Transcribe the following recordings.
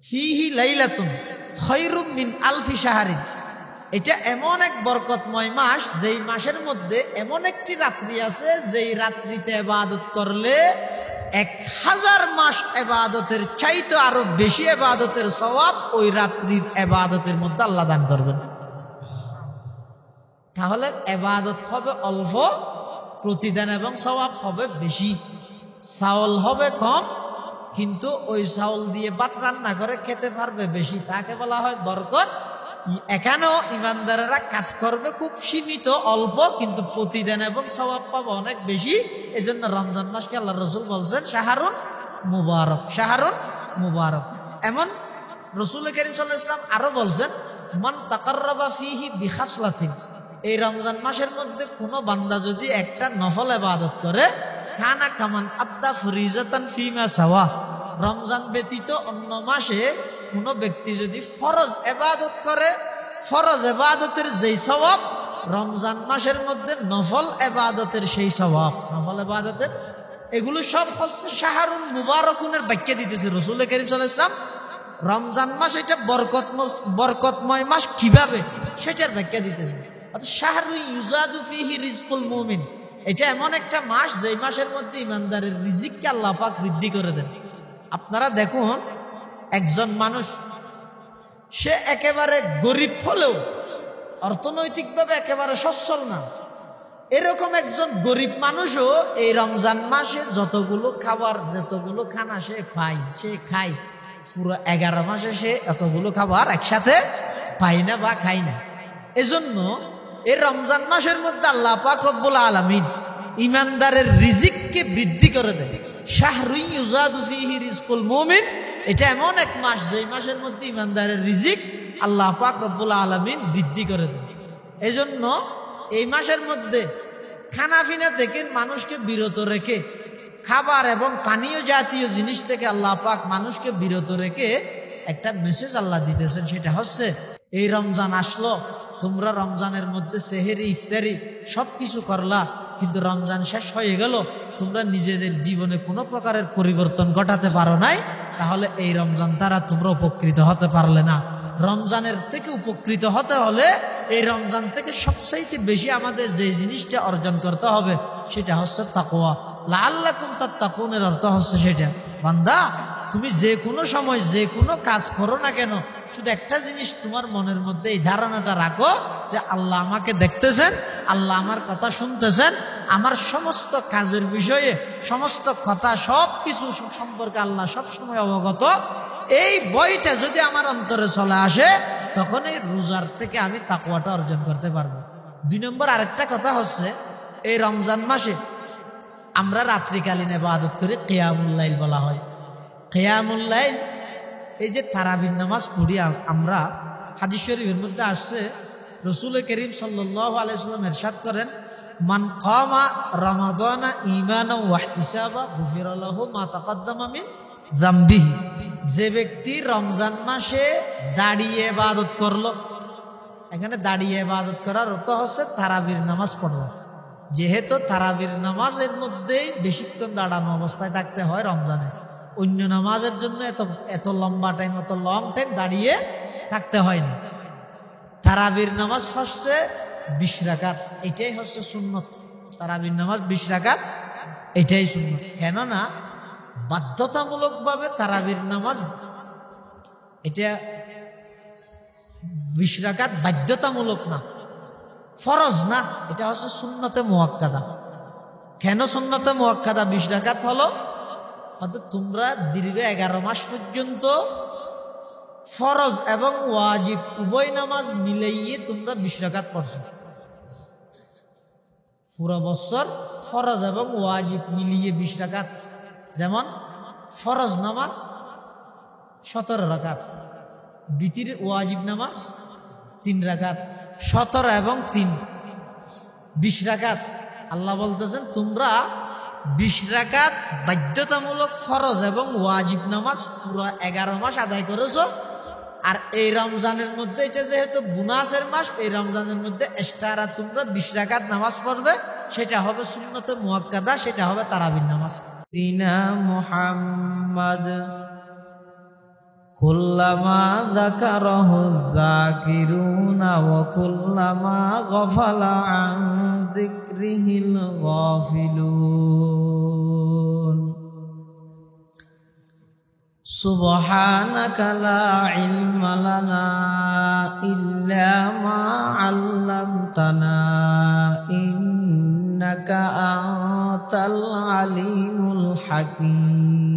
ফিহি লাইলাতুন খায়রুম মিন আলফি শাহরিন, এটা এমন এক বরকতময় মাস যেই মাসের মধ্যে এমন একটি রাত্রি আছে যেই রাত্রিতে ইবাদত করলে 1000 মাস ইবাদতের চাইতে আরো বেশি ইবাদতের সওয়াব ওই রাত্রির ইবাদতের মধ্যে আল্লাহ দান করবেন। তাহলে ইবাদত হবে অল্প, প্রতিদান এবং সওয়াব হবে বেশি। চাউল হবে কম, কিন্তু ওই চাউল দিয়ে ভাত রান্না করে খেতে পারবে বেশি, তাকে বলা হয় বরকত। এখানেও ইমানদারেরা কাজ করবে খুব সীমিত অল্প, কিন্তু প্রতিদান এবং সওয়াব পাবে অনেক বেশি। এই জন্য রমজান মাসকে আল্লাহ রসুল বলছেন শাহরুন মুবারক, শাহরুন মুবারক। এমন রসুল করিম সাল্লাল্লাহু আলাইহি ওয়াসাল্লাম আরো বলছেন, মান তাকাররাবা ফিহি বিখাসলাতিন, এই রমজান মাসের মধ্যে কোনো বান্দা যদি একটা নফল ইবাদত করে, কানা কামান আদ্দা ফরিজাতান ফিমা সাওয়া, রমজান ব্যতীত অন্য মাসে কোনো ব্যক্তি যদি ফরজ ইবাদত করে, ফরজ ইবাদতের যেই সওয়াব রমজান মাসের মধ্যে নফল ইবাদতের সেই সওয়াব, নফল ইবাদতের এগুলো সব হচ্ছে শাহরুন মুবারকুনের ব্যাখ্যা দিতেছে রাসূল করিম সাল্লাল্লাহু আলাইহি ওয়াসাল্লাম। রমজান মাস এটা বরকতময় মাস কিভাবে, সেটার ব্যাখ্যা দিতেছে। অর্থাৎ শাহরু ইউজাদু ফিহি রিজকুল মুমিন, এটা এমন একটা মাস যেই মাসের মধ্যে ইমানদারের রিজিককে আল্লাহ পাক বৃদ্ধি করে দেন। আপনারা দেখুন, একজন মানুষ সে একেবারে গরিব হলেও অর্থনৈতিকভাবে একেবারে সচ্ছল না, এরকম একজন গরিব মানুষও এই রমজান মাসে যতগুলো খাবার, যতগুলো খানা সে পায়, সে খায়, পুরো 11 মাসে সে এতগুলো খাবার একসাথে পায় না বা খায় না। এজন্য এই রমজান মাসের মধ্যে আল্লাহ পাক রব্বুল আলামিন ইমানদারের রিজিককে বৃদ্ধি করে দেয়। শাহরু ইউজাদু ফিহি রিজকুল মুমিন, এটা এমন এক মাস যেই মাসের মধ্যে ইমানদারের রিজিক আল্লাহ পাক রব্বুল আলামিন বৃদ্ধি করে দেয়। এজন্য এই মাসের মধ্যে খানাফিনা থেকে মানুষকে বিরত রেখে, খাবার এবং পানীয় জাতীয় জিনিস থেকে আল্লাহ পাক মানুষকে বিরত রেখে একটা মেসেজ আল্লাহ দিতেছেন, সেটা হচ্ছে এই রমজান আসলো, তোমরা রমজানের মধ্যে সেহেরি ইফতারি সবকিছু করলা, কিন্তু রমজান শেষ হয়ে গেল, তোমরা নিজেদের জীবনে কোনো প্রকারের পরিবর্তন ঘটাতে পারো নাই, তাহলে এই রমজান দ্বারা তোমরা উপকৃত হতে পারলে না। রমজানের থেকে উপকৃত হতে হলে এই রমজান থেকে সবচাইতে বেশি আমাদের যে জিনিসটা অর্জন করতে হবে সেটা হচ্ছে তাকওয়া। লাআল্লাকুম তাত্তাকুনের অর্থ হচ্ছে সেটা, বান্দা তুমি যে কোনো সময় যে কোনো কাজ করো না কেন, শুধু একটা জিনিস তোমার মনের মধ্যে এই ধারণাটা রাখো যে আল্লাহ আমাকে দেখতেছেন, আল্লাহ আমার কথা শুনতেছেন, আমার সমস্ত কাজের বিষয়ে সমস্ত কথা সব কিছু সম্পর্কে আল্লাহ সব সময় অবগত। এই বইটা যদি আমার অন্তরে চলে আসে, তখন এই রোজার থেকে আমি তাকওয়াটা অর্জন করতে পারবো। 2 নম্বর আরেকটা কথা হচ্ছে, এই রমজান মাসে আমরা রাত্রিকালীন ইবাদত করি, কিয়ামুল লাইল বলা হয়। কিয়ামুল লাইল, এই যে তারাবির নামাজ পড়ি আমরা, হাদিস শরীফের মধ্যে আসছে রাসূল করিম সাল্লাল্লাহু আলাইহি ওয়াসাল্লাম ইরশাদ করেন, মান কামা রমাদানা ঈমানান ওয়া ইহতিসাবা গুফিরা লাহু মা তাকাদ্দামা মিন যামবিহি, যে ব্যক্তি রমজান মাসে দাঁড়িয়ে ইবাদত করলো, এখানে দাঁড়িয়ে ইবাদত করার অর্থ হচ্ছে তারাবির নামাজ পড়লো। যেহেতু তারাবির নামাজের মধ্যেই বেশিক্ষণ দাঁড়ানো অবস্থায় থাকতে হয় রমজানে, অন্য নামাজের জন্য এত লম্বা টাইম, এত লং টাইম দাঁড়িয়ে থাকতে হয় না। তারাবির নামাজ হচ্ছে 20 রাকাত, এটাই হচ্ছে সুন্নত। তারাবির নামাজ 20 রাকাত, এটাই সুন্নত। কেননা বাধ্যতামূলকভাবে তারাবির নামাজ, এটা 20 রাকাত বাধ্যতামূলক না, ফরজ না, এটা হচ্ছে সুন্নতে মুআক্কাদা। কেন সুন্নতে মুআক্কাদা 20 রাকাত হলো? অর্থাৎ তোমরা দীর্ঘ 11 মাস পর্যন্ত ফরজ এবং ওয়াজিব উভয় নামাজ মিলাইয়ে তোমরা 20 রাকাত পড়ছো। পুরো বছর ফরজ এবং ওয়াজিব মিলিয়ে 20 রাকাত। যেমন ফরজ নামাজ 17 রাকাত, বিতির ওয়াজিব নামাজ 3 রাকাত, 17 এবং 3 20 রাকাত। আল্লাহ বলতেছেন তোমরা 20 রাকাত বাধ্যতামূলক ফরজ এবং ওয়াজিব নামাজ পুরো 11 মাস আদায় করেছো। আর এই রমজানের মধ্যে, এটা যেহেতু বোনাসের মাস, এই রমজানের মধ্যে এক্সট্রা তোমরা 20 রাকাত নামাজ পড়বে, সেটা হবে সুন্নতে মুআক্কাদা, সেটা হবে তারাবির নামাজ। দিনা মুহাম্মদ কুল্লামা যাকারাহু যাকিরুনা ওয়া কুল্লামা গাফালা আন যিকরিহিল গাফিলুন সুবহানাকা লা ইলমা লানা ইল্লা মা 'আল্লামতানা ইন্নাকা আনতাল আলিমুল হাকীম।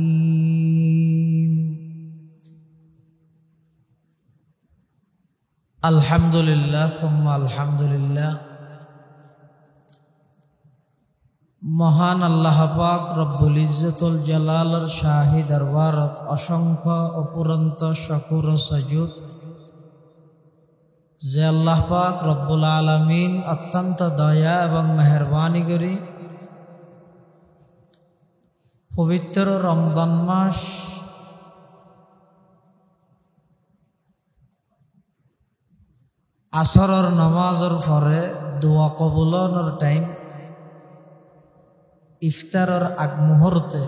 আলহামদুলিল্লাহ সুম্মা আলহামদুলিল্লাহ। মহান আল্লাহ পাক রব্বুল ইজ্জতুল জালালের শাহী দরবারত অসংখ্য অপুরন্ত শুকর ও সাজুদ যে আল্লাহ পাক রব্বুল আলামিন অত্যন্ত দয়া এবং মেহেরবানি করে পবিত্র রমজান মাস আসরের নামাজের পরে দোয়া কবুলানোর টাইম ইফতারের আগ মুহূর্তে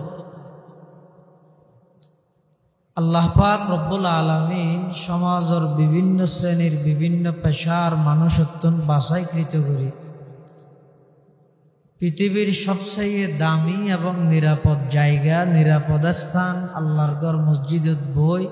আল্লাহ পাক রব্বুল আলামিন সমাজের বিভিন্ন শ্রেণীর বিভিন্ন পেশার মানুষত্বন বাছাইকৃত করে পৃথিবীর সবচেয়ে দামি এবং নিরাপদ জায়গা, নিরাপদ স্থান আল্লাহর ঘর মসজিদত বই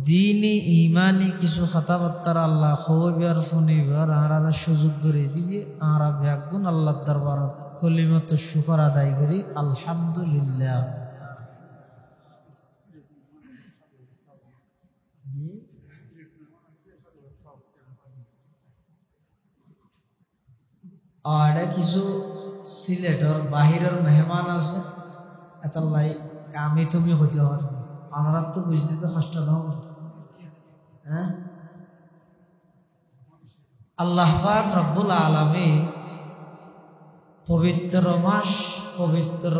দিনী ইমানি কিছু কথাবার্তার আল্লাহ খবর শুনিবার আর সুযোগ করে দিয়ে আর ব্যাগুন আল্লাহর দরবারত কলিমত শুকর আদায় করি আলহামদুলিল্লাহ। আর কিছু সিলেটর বাহিরের মেহমান আছে এতাল্লাই কামি তুমি হইতে হন আমরা তো বুঝতে তো কষ্ট না। হ্যাঁ, আল্লাহ পাক রব্বুল আলামিন পবিত্র মাস, পবিত্র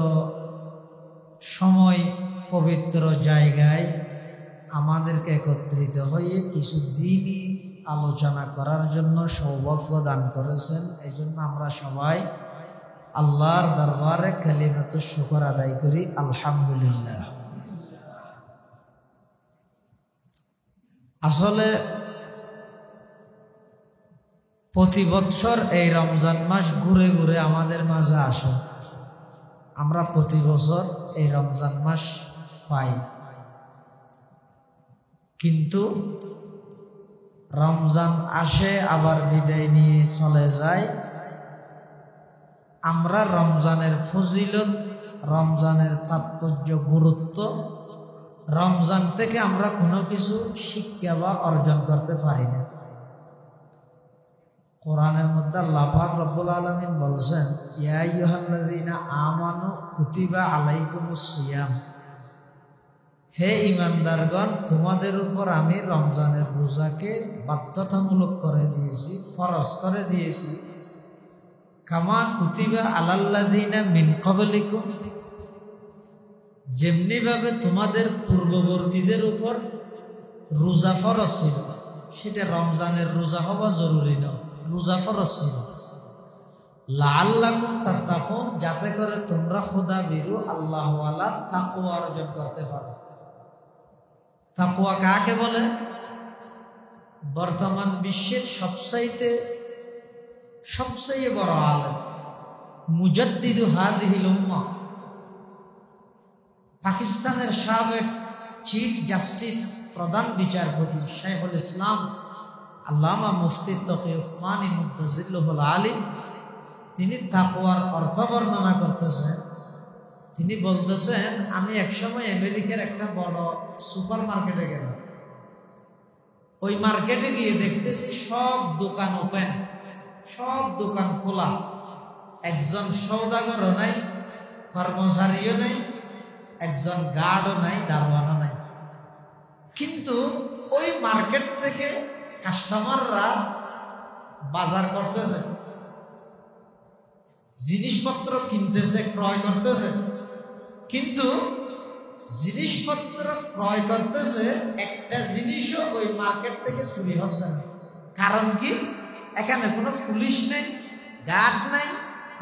সময়, পবিত্র জায়গায় আমাদেরকে একত্রিত হয়ে কিছু দিনই আলোচনা করার জন্য সৌভাগ্য দান করেছেন। এই জন্য আমরা সবাই আল্লাহর দরবারে কালিমাত শুকর আদায় করি আলহামদুলিল্লাহ। আসলে প্রতি বছর এই রমজান মাস ঘুরে ঘুরে আমাদের মাঝে আসে। আমরা প্রতি বছর এই রমজান মাস পাই, কিন্তু রমজান আসে আবার বিদায় নিয়ে চলে যায়। আমরা রমজানের ফজিলত, রমজানের তাৎপর্য, গুরুত্ব, রমজান থেকে আমরা কোনো কিছু শিক্ষা বা অর্জন করতে পারি না। কোরআনের মধ্যে আল্লাহ পাক রব্বুল আলামিন বলেছেন, ইয়া আইয়ুহাল্লাযীনা আমানু কুতিবা আলাইকুমুস সিয়াম, হে ঈমানদারগণ তোমাদের উপর আমি রমজানের রোজাকে বাধ্যতামূলক করে দিয়েছি, ফরজ করে দিয়েছি। কামা কুতিবা আলাল্লাযীনা মিন ক্বাবলিকুম, যেমনি ভাবে তোমাদের পূর্ববর্তীদের উপর রোজা ফরজ ছিল, সেটা রমজানের রোজা হওয়া জরুরি নয়, রোজা ফরজ ছিল। লাআল্লাকুম তাত্তাকুন, যাতে করে তোমরা খোদা ভীরু আল্লাহওয়ালা তাকওয়া অর্জন করতে পারো। তাকওয়া কাকে বলে? বর্তমান বিশ্বের সবচেয়ে বড় আলেম, মুজাদ্দিদু হাদিহিল উম্মাহ, পাকিস্তানের সাবেক চিফ জাস্টিস, প্রধান বিচারপতি শাইখুল ইসলাম আল্লামা মুফতি তকি উসমানী মুদ্দাজিল্লুহুল আলী, তিনি তাকওয়ার অর্থ বর্ণনা করতেছেন। তিনি বলতেছেন, আমি একসময় আমেরিকার একটা বড় সুপার মার্কেটে গেলাম। ওই মার্কেটে গিয়ে দেখতেছি সব দোকান ওপেন, সব দোকান খোলা, একজন সওদাগরও নাই, কর্মচারীও নাই, একজন গার্ডও নাই, দারোয়ানও নাই। কিন্তু ওই মার্কেট থেকে কাস্টমাররা বাজার করতেছে, জিনিসপত্র কিনতেছে, ক্রয় করতেছে, কিন্তু জিনিসপত্র ক্রয় করতেছে, একটা জিনিসও ওই মার্কেট থেকে চুরি হচ্ছে না। কারণ কি? এখানে কোনো পুলিশ নেই, গার্ড নাই,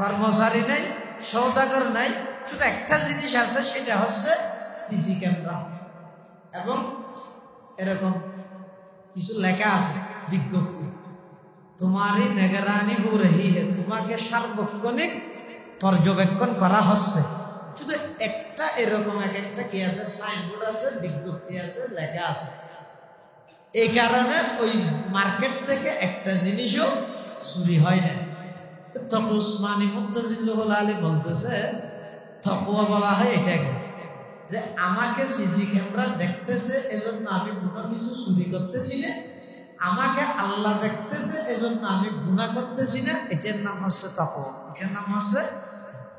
কর্মচারী নেই, সওদাগর নাই, শুধু একটা জিনিস আছে, সেটা হচ্ছে সিসি ক্যামেরা। এবং এরকম কিছু লেখা আছে বিজ্ঞপ্তি, তোমারই নিগরানি হো রহি হে, তোমাকে সার্বক্ষণিক পর্যবেক্ষণ করা হচ্ছে। শুধু একটা এরকম এক একটা কি আছে, সাইনবোর্ড আছে, বিজ্ঞপ্তি আছে, লেখা আছে। এই কারণে ওই মার্কেট থেকে একটা জিনিসও চুরি হয় না। তো তখন উসমানী মুত্তাজিল্লাহুল আলী বলতেছে, তাকওয়া বলা হয় এটাকে, যে আমাকে সিসি ক্যামেরা দেখতেছে এজন্য আমি কোনো কিছু চুরি করতেছি না, আমাকে আল্লাহ দেখতেছে এজন্য আমি গুনাহ করতেছি না। এটার নাম হচ্ছে তাকওয়া, এটার নাম হচ্ছে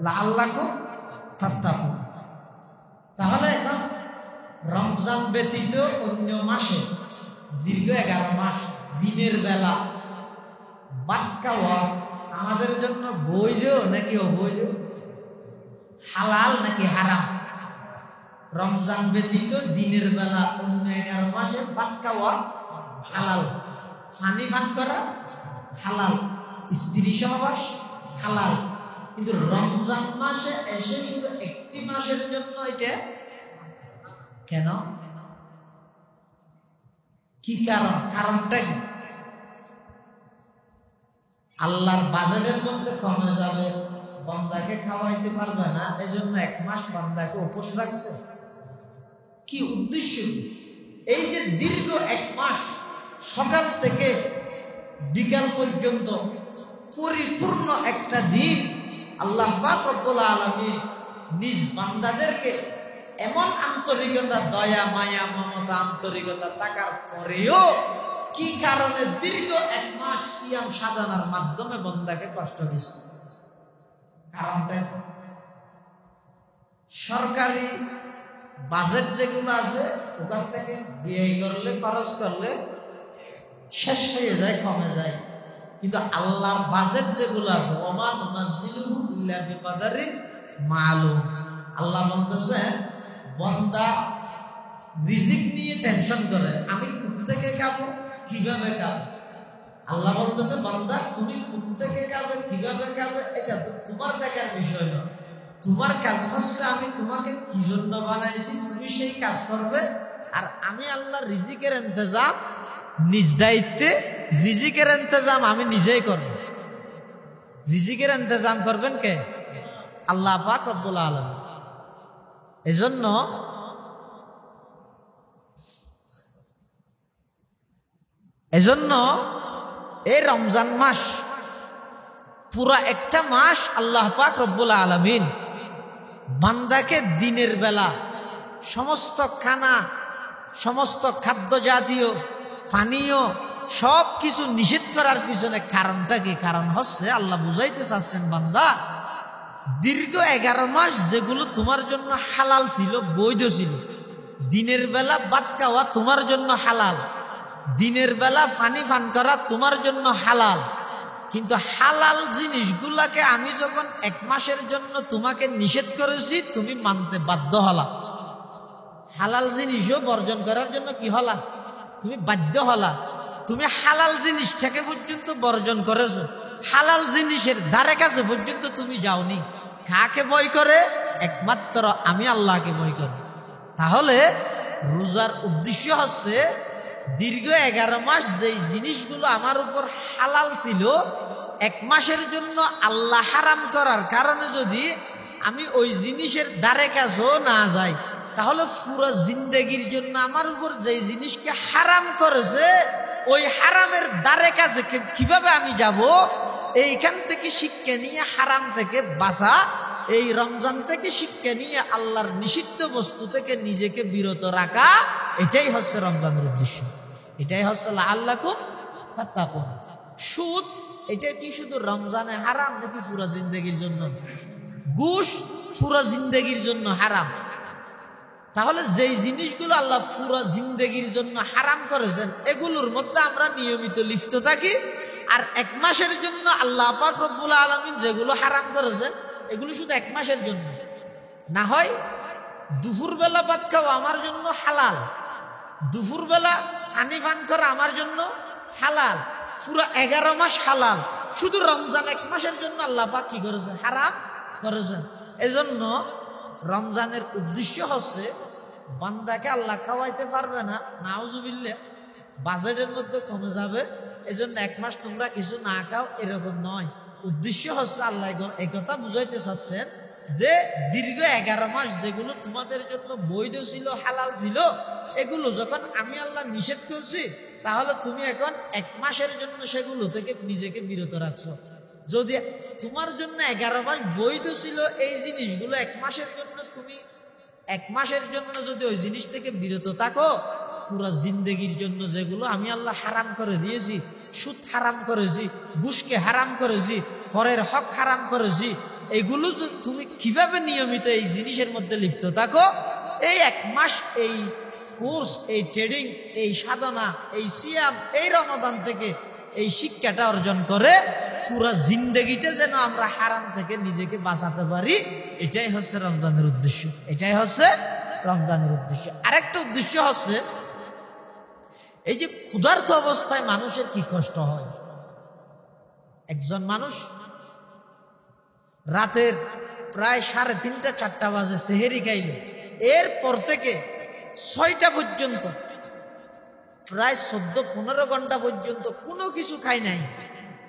লাআল্লাকুম তাত্তাকুন। তাহলে এখন রমজান ব্যতীত অন্য মাসে দীর্ঘ 11 মাস দিনের বেলা ভাত খাওয়া আমাদের জন্য বৈধ নাকি অবৈধ, হালাল নাকি হারাম? রমজান ব্যতীত দিনের বেলা অন্য 11 মাসে ভাত খাওয়া হালাল, পানি পান করা হালাল, স্ত্রী সহবাস হালাল। কিন্তু রমজান মাসে এসে শুধু একটি মাসের জন্য এটা কেন? কি কারণ? কারণটা কি? আল্লাহর বাজেটের মধ্যে কমে যাবে, বান্দাকে খাওয়াইতে পারবে না, এজন্য 1 মাস বান্দাকে উপোস রাখছে। কি উদ্দেশ্য? এই যে দীর্ঘ 1 মাস সকাল থেকে বিকাল পর্যন্ত পরিপূর্ণ একটা দিন আল্লাহ পাক রব্বুল আলামিন নিজ বান্দাদেরকে এমন আন্তরিকতা, দয়া, মায়া, মমতা, আন্তরিকতা থাকার পরেও কি কারণে দীর্ঘ 1 মাস সিয়াম সাধনার মাধ্যমে বান্দাকে কষ্ট দিচ্ছে? কারণটা সরকারি বাজেট যেগুলো আছে ওখান থেকে ব্যয় করলে, খরচ করলে শেষ হয়ে যায়, কমে যায়। কিন্তু আল্লাহর বাজেট যেগুলো আছে, ওমা নুনাজ্জিলুহু ইল্লা বিকাদারিন মালুম, আল্লাহ বলতেছেন বান্দা রিজিক নিয়ে টেনশন করে, আমি কোত্থেকে খাবো, কিভাবে খাবো। আল্লাহ বলতেছে বান্দা তুমি কোত্থেকে খাবে, কিভাবে খাবে, এটা তো তোমার দেখার বিষয় নয়। তোমার কাজ হচ্ছে আমি তোমাকে কি জন্য বানাইছি, তুমি সেই কাজ করবে। আর আমি আল্লাহ রিজিকের ইন্তজাম নিজ দায়িত্বে, রিজিকের ইন্তজাম আমি নিজেই করব। রিজিকের ইন্তজাম করবেন কে? আল্লাহ পাক রব্বুল আলামিন। এজন্য এই রমজান মাস পুরা একটা মাস আল্লাহ পাক রব্বুল আলামিন বান্দাকে দিনের বেলা সমস্ত খানা, সমস্ত খাদ্য জাতীয় পানীয় সব কিছু নিষেধ করার পিছনে কারণটা কি? কারণ হচ্ছে আল্লাহ বুঝাইতে চাচ্ছেন বান্দা দীর্ঘ 11 মাস যেগুলো তোমার জন্য হালাল ছিল, বৈধ ছিল, দিনের বেলা ভাত খাওয়া তোমার জন্য হালাল, দিনের বেলা পানি পান করা তোমার জন্য হালাল। কিন্তু হালাল জিনিসগুলাকে আমি যখন 1 মাসের জন্য তোমাকে নিষেধ করেছি, তুমি মানতে বাধ্য হলা। হালাল জিনিসও বর্জন করার জন্য কি হলা? তুমি বাধ্য হলা। তুমি হালাল জিনিসটাকে পর্যন্ত বর্জন করেছো, হালাল জিনিসের ধারে কাছে পর্যন্ত তুমি যাওনি। কাকে ভয় করে? একমাত্র আমি আল্লাহকে ভয় করি। তাহলে রোজার উদ্দেশ্য হচ্ছে দীর্ঘ 11 মাস যেই জিনিসগুলো আমার উপর হালাল ছিল, 1 মাসের জন্য আল্লাহ হারাম করার কারণে যদি আমি ওই জিনিসের ধারে কাছেও না যাই, তাহলে পুরো জিন্দেগির জন্য আমার উপর যেই জিনিসকে হারাম করেছে ওই হারামের ধারে কাছে কিভাবে আমি যাব? এইখান থেকে শিক্ষা নিয়ে হারাম থেকে বাঁচা, এই রমজান থেকে শিক্ষা নিয়ে আল্লাহর নিষিদ্ধ বস্তু থেকে নিজেকে বিরত রাখা, এটাই হচ্ছে রমজানের উদ্দেশ্য। এটাই হচ্ছে লাআল্লাকুম তাত্তাকুন। সুদ এটা কি শুধু রমজানে হারাম নাকি পুরা জিন্দেগির জন্য? ঘুষ পুরা জিন্দেগির জন্য হারাম। তাহলে যেই জিনিসগুলো আল্লাহ পুরা জিন্দেগির জন্য হারাম করেছেন এগুলোর মধ্যে আমরা নিয়মিত লিপ্ত থাকি, আর 1 মাসের জন্য আল্লাহ পাক রব্বুল আলামিন যেগুলো হারাম করেছেন এগুলো শুধু 1 মাসের জন্য। না হয় দুপুরবেলা ভাত খাওয়া আমার জন্য হালাল, দুপুরবেলা পানি পান করা আমার জন্য হালাল, পুরো 11 মাস হালাল, শুধু রমজান 1 মাসের জন্য আল্লাহ পাক কি করেছেন? হারাম করেছেন। এজন্য রমজানের উদ্দেশ্য হচ্ছে বান্দাকে আল্লাহ খাওয়াইতে পারবে না, নাউজুবিল্লাহ, বাজেটের মধ্যে কমে যাবে, এজন্য 1 মাস তোমরা কিছু না খাও, এরকম নয়। উদ্দেশ্য হচ্ছে আল্লাহ এই কথা বুঝাইতে চাচ্ছেন যে দীর্ঘ 11 মাস যেগুলো তোমাদের জন্য বৈধ ছিল, হালাল ছিল, এগুলো যখন আমি আল্লাহ নিষেধ করছি, তাহলে তুমি এখন 1 মাসের জন্য সেগুলো থেকে নিজেকে বিরত রাখছো। যদি তোমার জন্য 11 মাস বৈধ ছিল এই জিনিসগুলো, 1 মাসের জন্য তুমি 1 মাসের জন্য যদি ওই জিনিস থেকে বিরত থাকো, পুরো জিন্দেগির জন্য যেগুলো আমি আল্লাহ হারাম করে দিয়েছি, সুদ হারাম করেছি, ঘুষকে হারাম করেছি, পরের হক হারাম করেছি, এইগুলো তুমি কিভাবে নিয়মিত এই জিনিসের মধ্যে লিপ্ত থাকো, এই 1 মাস এই কোর্স, এই ট্রেডিং, এই সাধনা, এই সিয়াম, এই রমাদান থেকে এই শিক্ষাটা অর্জন করে পুরা জিন্দেগিটা যেন আমরা হারাম থেকে নিজেকে বাঁচাতে পারি, এটাই হচ্ছে রমজানের উদ্দেশ্য। এটাই হচ্ছে রমজানের উদ্দেশ্য। আরেকটা উদ্দেশ্য হচ্ছে এই যে ক্ষুধার্ত অবস্থায় মানুষের কি কষ্ট হয়। একজন মানুষ রাতের প্রায় 3:30 4টা বাজে সেহেরি খাইল, এরপর থেকে 6টা পর্যন্ত প্রায় 14-15 ঘন্টা পর্যন্ত কোনো কিছু খায় নাই,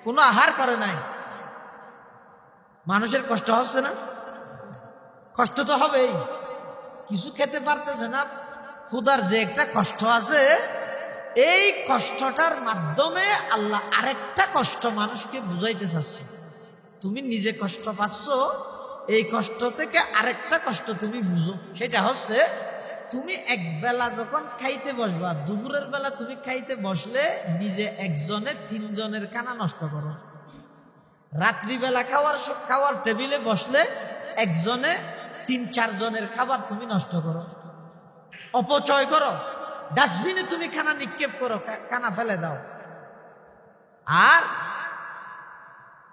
কোনো আহার করে নাই, মানুষের কষ্ট হচ্ছে না? কষ্ট তো হবেই, কিছু খেতে পারতেছে না, ক্ষুধার যে একটা কষ্ট আছে, এই কষ্টটার মাধ্যমে আল্লাহ আরেকটা কষ্ট মানুষকে বুঝাইতে চাচ্ছে। তুমি নিজে কষ্ট পাচ্ছ, এই কষ্ট থেকে আরেকটা কষ্ট তুমি বুঝো। সেটা হচ্ছে তুমি একবেলা যখন খাইতে বসবা, দুপুরের বেলা তুমি খাইতে বসলে নিজে একজনে 3 জনের খানা নষ্ট করো। রাত্রিবেলা খাওয়ার টেবিলে বসলে একজনে 3-4 জনের খাবার তুমি নষ্ট করো, অপচয় করো, ডাস্টবিনে তুমি খানা নিক্ষেপ করো, খানা ফেলে দাও। আর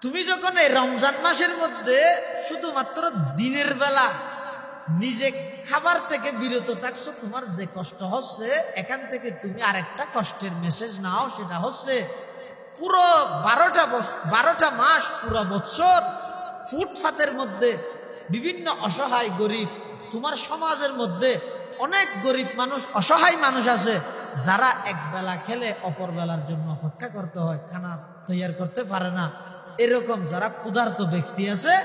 তুমি যখন এই রমজান মাসের মধ্যে শুধুমাত্র দিনের বেলা নিজে খাবার থেকে বিরত থাকছো, তোমার যে কষ্ট হচ্ছে, এখান থেকে তুমি আরেকটা কষ্টের মেসেজ নাও। সেটা হচ্ছে পুরো 12টা মাস, পুরো বছর ফুটপাতের মধ্যে বিভিন্ন অসহায় গরিব, তোমার সমাজের মধ্যে অনেক গরিব মানুষ, অসহায় মানুষ আছে, যারা একবেলা খেলে অপর বেলার জন্য অপেক্ষা করতে হয়, খানা তৈরি করতে পারে না। এরকম যারা ক্ষুধার্ত ব্যক্তি আছে,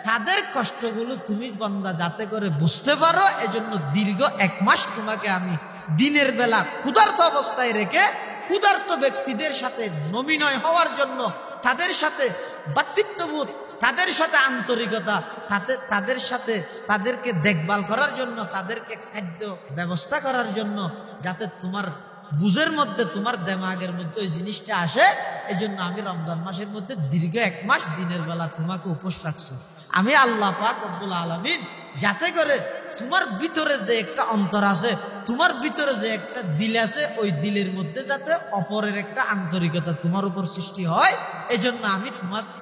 তাদের কষ্টগুলো তুমি বান্দা যাতে করে বুঝতে পারো, এজন্য দীর্ঘ 1 মাস তোমাকে আমি দিনের বেলা ক্ষুধার্ত অবস্থায় রেখে ক্ষুধার্ত ব্যক্তিদের সাথে নমিনয় হওয়ার জন্য, তাদের সাথে ভ্রাতৃত্ববোধ, তাদের সাথে আন্তরিকতা, তাদের সাথে তাদেরকে দেখভাল করার জন্য, তাদেরকে খাদ্য ব্যবস্থা করার জন্য, যাতে তোমার বুঝের মধ্যে, তোমার দেমাগের মধ্যে ওই জিনিসটা আসে, এজন্য আমি রমজান মাসের মধ্যে দীর্ঘ 1 মাস দিনের বেলা তোমাকে উপোস রাখছি। আমি আল্লাহ পাক রব্বুল আলামিন যাতে করে তোমার ভিতরে যে একটা অন্তর আছে, তোমার ভিতরে যে একটা দিল আছে, ওই দিলের মধ্যে যাতে অপরের একটা আন্তরিকতা তোমার উপর সৃষ্টি হয়, এজন্য আমি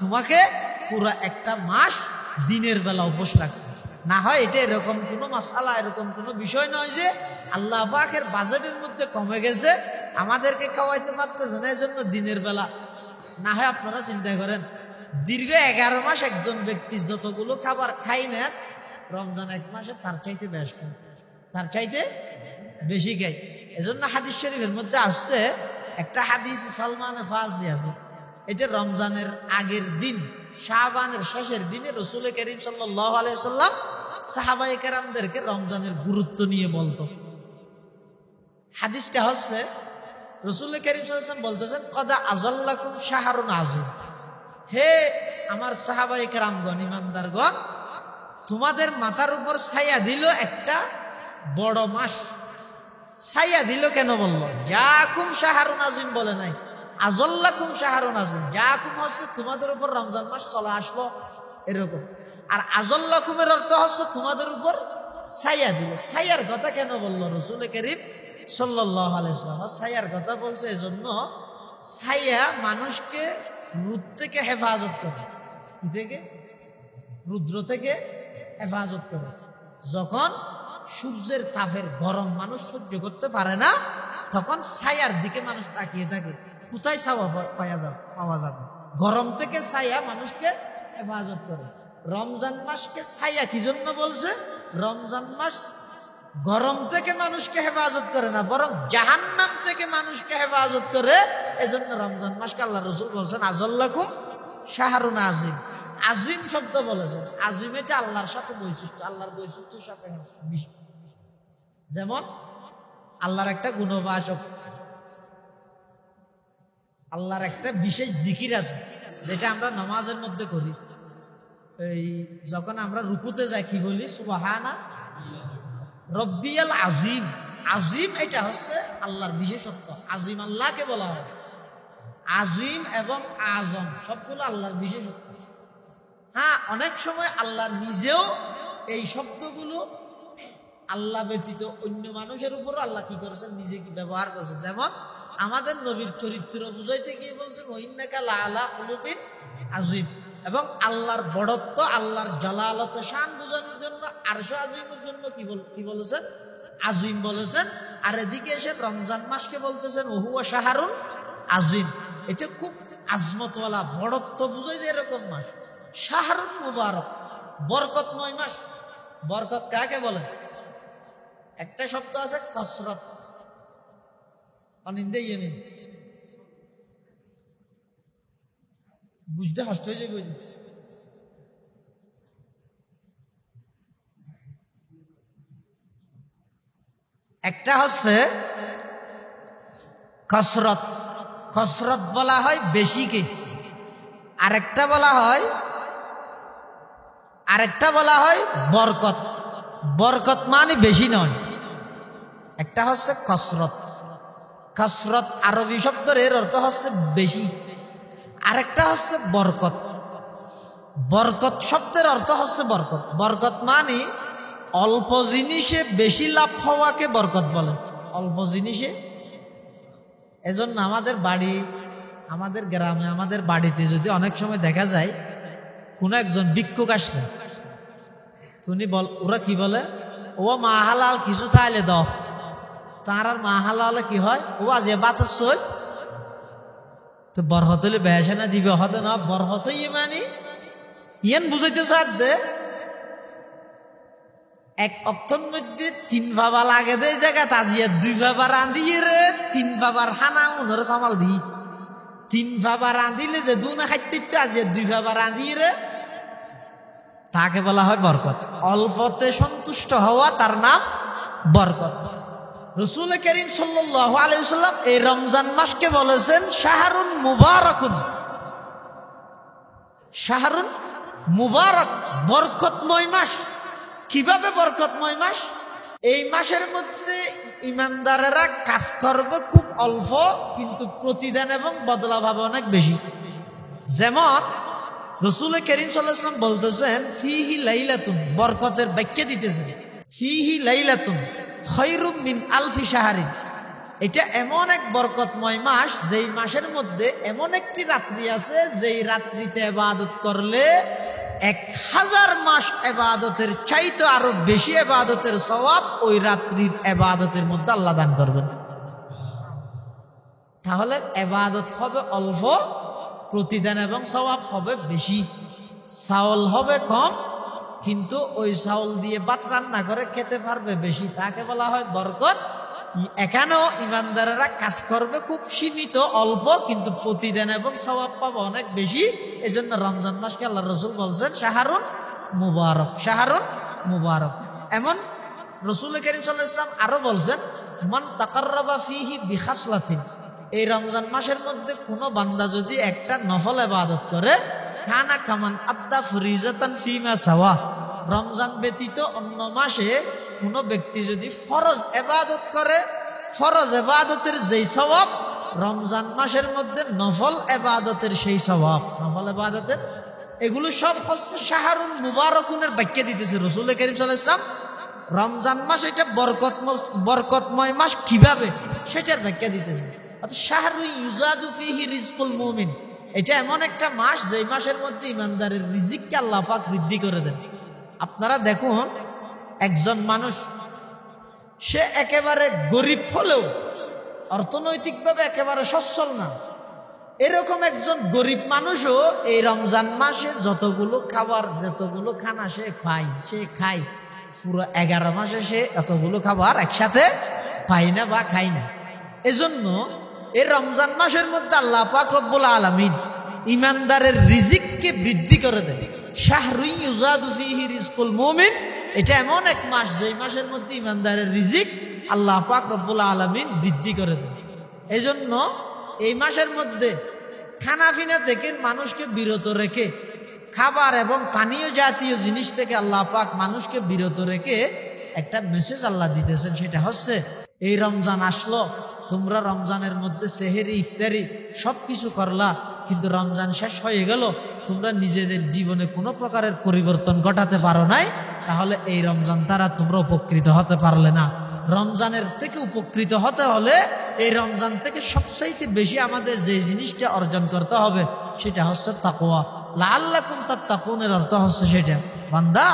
তোমাকে পুরো 1টা মাস দিনের বেলা উপোস রাখছি। না হয় এটা এরকম কোনো মাসালা, এরকম কোনো বিষয় নয় যে আল্লাহ পাকের বাজেটের মধ্যে কমে গেছে, আমাদেরকে খাওয়াইতে পারতেছে না, এজন্য দিনের বেলা। না হয় আপনারা চিন্তা করেন, দীর্ঘ 11 মাস একজন ব্যক্তি যতগুলো খাবার খাই না, রমজান 1 মাসে তার চাইতে বেশ কম, তার চাইতে বেশি খায়। এজন্য হাদিস শরীফের মধ্যে আসছে, একটা হাদিস সালমান ফারসি আছে, এটা রমজানের আগের দিন, শাবানের শেষের দিনে রাসূল করিম সাল্লাল্লাহু আলাইহি ওয়াসাল্লাম সাহাবায়ে কেরামদেরকে রমজানের গুরুত্ব নিয়ে বলতো। হাদিসটা হচ্ছে রাসূল করিম সাল্লাল্লাহু আলাইহি ওয়াসাল্লাম বলতেছেন, কদা আযাল্লাকুম শাহরুন আযীম, হে আমার সাহাবায়ে কেরামগণ, ইমানদারগণ, তোমাদের মাথার উপর ছায়া দিল একটা বড় মাস। ছায়া দিল কেন বললো? জাকুম শাহরুন আযীম বলে নাই, আযাল্লাকুম শাহরুন আযীম। জাকুম হচ্ছে তোমাদের উপর রমজান মাস চলে আসলো, এরকম। আর আযাল্লাকুমের অর্থ হচ্ছে তোমাদের উপর ছায়া দিল। ছায়ার কথা কেন বললো রাসূল করিম সাল্লাল্লাহু আলাইহি ওয়াসাল্লাম? ছায়ার কথা বলছে এজন্য, ছায়া মানুষকে রোদ থেকে হেফাজত করে। কি থেকে? রুদ্র থেকে হেফাজত করে। যখন সূর্যের তাপের গরম মানুষ সহ্য করতে পারে না, তখন ছায়ার দিকে মানুষ তাকিয়ে থাকে, কোথায় ছায়া পাওয়া যাবে। গরম থেকে ছায়া মানুষকে হেফাজত করে। রমজান মাসকে ছায়া কি জন্য বলছে? রমজান মাস গরম থেকে মানুষকে হেফাজত করে না, বরং জাহান্নাম থেকে মানুষকে হেফাজত করে। এজন্য রমজান মাসকে আল্লাহ রসুল বলছেন আজল্লাকুম শাহরুন আজিম। আজিম শব্দ বলেছেন, আজিম এটা আল্লাহর সাথে বৈশিষ্ট্য, আল্লাহর বৈশিষ্ট্যের সাথে। যেমন আল্লাহর একটা গুণবাচক, আল্লাহর একটা বিশেষ জিকির আছে যেটা আমরা নামাজের মধ্যে করি। এই যখন আমরা রুকুতে যাই কি বলি? সুবহানা রব্বিয়াল আজিম। আজিম এটা হচ্ছে আল্লাহর বিশেষত্ব, আজিম আল্লাহকে বলা হয়। আজিম এবং আজম সবগুলো আল্লাহর বিশেষত্ব। হ্যাঁ, অনেক সময় আল্লাহ নিজেও এই শব্দগুলো আল্লাহ ব্যতীত অন্য মানুষের উপরও আল্লাহ কি করেছেন, নিজেকে ব্যবহার করেছেন। যেমন আমাদের নবীর চরিত্র বুঝাইতে গিয়ে বলছেন ওয়াইন্নাকা লাআলা খুলুকিন আযীম। এবং আল্লাহর বড়ত্ব, আল্লাহর জালালত শান বোঝানোর জন্য আরশ আজিমের জন্য কি বলেছেন? আজিম বলেছেন। আর এদিকে এসে রমজান মাসকে বলতেছেন ওহুয়া শাহরুন আজিম। এটা খুব আজমতওয়ালা, বড়ত্ব বুঝায় যে এরকম মাস। শাহরুন মুবারক, বরকতময় মাস। বরকত কাকে বলে? একটা শব্দ আছে কসরত, বুঝতে কষ্ট হয়ে যাবে। একটা হচ্ছে কসরত, কসরত বলা হয় বেশিকে। আরেকটা বলা হয় বরকত। বরকত মানে বেশি নয়। একটা হচ্ছে কসরত। কসরত আরবি শব্দের এর অর্থ হচ্ছে বেশি। আরেকটা হচ্ছে বরকত। বরকত শব্দের অর্থ হচ্ছে বরকত। বরকত মানে অল্প জিনিসে বেশি লাভ হওয়াকে বরকত বলে। অল্প জিনিসে। এজন্য আমাদের গ্রামে, আমাদের বাড়িতে যদি অনেক সময় দেখা যায় কোন একজন ভিক্ষুক আসছে, তুমি ওরা কি বলে? ও মা হালাল কিছু থাইলে দাও। তার আর মা হালালে কি হয়? ও আজ বাতাস চল তো বরহত হলে বেসে না দিবে, হতে না বরহত মানে ইয়ান বুঝাইতে চার দে এক অক্ষর মধ্যে 3 ভাবা লাগে দে জায়গা তাজিয়া 2 ভাবা রাঁধিয়ে রে 3 ভাবার হানা উনরে সামাল দি 3 ভাবা রাঁধিলে যে দুনা খাইতে আজিয়া 2 ভাবা রাঁধিয়ে রে, তাকে বলা হয় বরকত। অল্পতে সন্তুষ্ট হওয়া তার নাম বরকত। রাসূল করিম সাল্লাল্লাহু আলাইহি ওয়াসাল্লাম এই রমজান মাসকে বলেছেন শাহরুন মুবারাকুন। শাহরুন মুবারক, বরকতময় মাস। কিভাবে বরকতময় মাস? এই মাসের মধ্যে ইমানদারেরা কাজ করবে খুব অল্প, কিন্তু প্রতিদান এবং বদলা পাবে অনেক বেশি। যেমন রাসূল করিম সাল্লাল্লাহু আলাইহি ওয়াসাল্লাম বলতেছেন ফিহি লাইলাতুন, বরকতের ব্যাখ্যা দিতেছেন ফিহি লাইলাতুন খায়রুম মিন আলফি শাহরিন। এটা এমন এক বরকতময় মাস যেই মাসের মধ্যে এমন একটি রাত্রি আছে যেই রাত্রিতে ইবাদত করলে 1000 মাস ইবাদতের চাইতে আরো বেশি ইবাদতের সওয়াব ওই রাত্রির ইবাদতের মধ্যে আল্লাহ দান করবেন। তাহলে ইবাদত হবে অল্প, প্রতিদান এবং সওয়াব হবে বেশি। চাউল হবে কম, কিন্তু ওই চাউল দিয়ে ভাত রান্না করে খেতে পারবে বেশি, তাকে বলা হয় বরকত। এখানেও ইমানদারেরা কাজ করবে খুব সীমিত অল্প, কিন্তু প্রতিদান এবং সওয়াব পাবে অনেক বেশি। এজন্য রমজান মাসকে আল্লাহ রাসূল বলছেন শাহরুন মুবারক, শাহরুন মুবারক। এমন রাসূল করিম সাল্লাল্লাহু আলাইহি ওয়াসাল্লাম আরো বলছেন মান তাকাররাবা ফিহি বিখাসলাতিন, এই রমজান মাসের মধ্যে কোনো বান্দা যদি একটা নফল ইবাদত করে কানা কামান আদ্দা ফরিজাতান ফিমা সাওয়া, রমজান ব্যতীত অন্য মাসে কোনো ব্যক্তি যদি ফরজ ইবাদত করে, ফরজ ইবাদতের যেই সওয়াব রমজান মাসের মধ্যে নফল ইবাদতের সেই সওয়াব, নফল ইবাদতের এগুলো সব হচ্ছে শাহরুন মুবারকুনের ব্যাখ্যা দিতেছে রাসূল করিম সাল্লাল্লাহু আলাইহি ওয়াসাল্লাম। রমজান মাস এটা বরকতময় মাস কিভাবে সেটার ব্যাখ্যা দিতেছে। অর্থাৎ শাহরু ইউজাদু ফিহি রিজকুল মুমিন, এটা এমন একটা মাস যেই মাসের মধ্যে ইমানদারের রিজিককে আল্লাহ পাক বৃদ্ধি করে দেন। আপনারা দেখুন, একজন মানুষ সে একেবারে গরিব হলেও অর্থনৈতিকভাবে একেবারে সচ্ছল না, এরকম একজন গরিব মানুষও এই রমজান মাসে যতগুলো খাবার, যতগুলো খানা সে পায়, সে খায়, পুরো 11 মাসে সে এতগুলো খাবার একসাথে পাই না বা খাই না। এজন্য এই রমজান মাসের মধ্যে আল্লাহ পাক রব্বুল আলামিন ইমানদারের রিজিককে বৃদ্ধি করে দেন। শাহরুন ইউজাদু ফীহি রিজকুল মুমিন, এটা এমন এক মাস যেই মাসের মধ্যে ইমানদারের রিজিক আল্লাহ পাক রব্বুল আলামিন বৃদ্ধি করে দেন। এজন্য এই মাসের মধ্যে খানাফিনা থেকে মানুষকে বিরত রেখে, খাবার এবং পানীয় জাতীয় জিনিস থেকে আল্লাহ পাক মানুষকে বিরত রেখে একটা মেসেজ আল্লাহ দিতেছেন। সেটা হচ্ছে এই রমজান আসলো, তোমরা রমজানের মধ্যে সেহেরি ইফতারি সবকিছু করলা, কিন্তু রমজান শেষ হয়ে গেল, তোমরা নিজেদের জীবনে কোনো প্রকারের পরিবর্তন ঘটাতে পারো নাই, তাহলে এই রমজান দ্বারা তোমরা উপকৃত হতে পারলে না। রমজানের থেকে উপকৃত হতে হলে এই রমজান থেকে সবচাইতে বেশি আমাদের যে জিনিসটা অর্জন করতে হবে সেটা হচ্ছে তাকওয়া। লাআল্লাকুম তাত্তাকুনের অর্থ হচ্ছে সেটা, বান্দা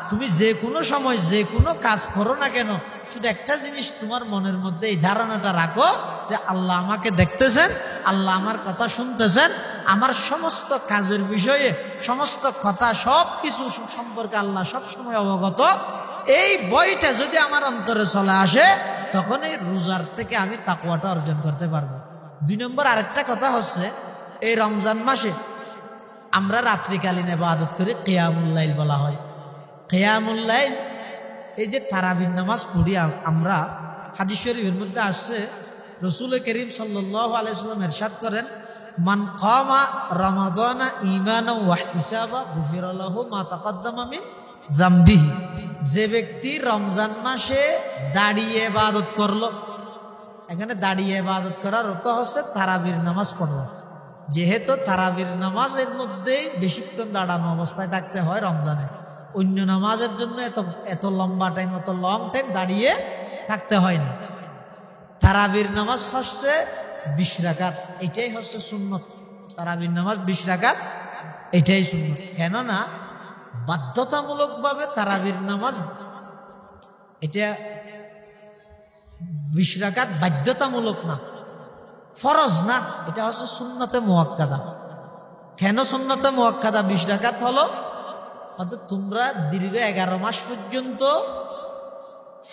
তুমি যে কোনো সময় যে কোনো কাজ করো না কেন, শুধু একটা জিনিস তোমার মনের মধ্যে এই ধারণাটা রাখো যে আল্লাহ আমাকে দেখতেছেন, আল্লাহ আমার কথা শুনতেছেন, আমার সমস্ত কাজের বিষয়ে সমস্ত কথা সব কিছু সম্পর্কে আল্লাহ সবসময় অবগত। এই বইটা যদি আমার অন্তরে চলে আসে, তখন এই রোজার থেকে আমি তাকওয়াটা অর্জন করতে পারবো। 2 নম্বর আরেকটা কথা হচ্ছে, এই রমজান মাসে আমরা রাত্রিকালীন ইবাদত করি, কিয়ামুল লাইল বলা হয়। কিয়ামুল লাইল, এই যে তারাবির নামাজ পড়ি আমরা, হাদিস শরীফের মধ্যে আসছে, রাসূল করিম সাল্লাল্লাহু আলাইহি ওয়াসাল্লাম ইরশাদ করেন, মান কামা রমাদানা ঈমানান ওয়া ইহতিসাবা গুফিরা লাহু মা তাকাদ্দামা মিন যামবিহি। যে ব্যক্তি রমজান মাসে দাঁড়িয়ে ইবাদত করলো, এখানে দাঁড়িয়ে ইবাদত করার অর্থ হচ্ছে তারাবির নামাজ পড়লো। যেহেতু তারাবির নামাজের মধ্যেই বেশিক্ষণ দাঁড়ানো অবস্থায় থাকতে হয় রমজানে, অন্য নামাজের জন্য এত লম্বা টাইম, এত লং টাইম দাঁড়িয়ে থাকতে হয় না। তারাবির নামাজ হচ্ছে 20 রাকাত, এটাই হচ্ছে সুন্নত। তারাবির নামাজ 20 রাকাত, এটাই সুন্নত। কেননা বাধ্যতামূলকভাবে তারাবির নামাজ, এটা 20 রাকাত বাধ্যতামূলক না, ফরজ না, এটা হচ্ছে সুন্নতে মুআক্কাদা। কেন সুন্নতে মুআক্কাদা 20 রাকাত হলো? অর্থাৎ তোমরা দীর্ঘ 11 মাস পর্যন্ত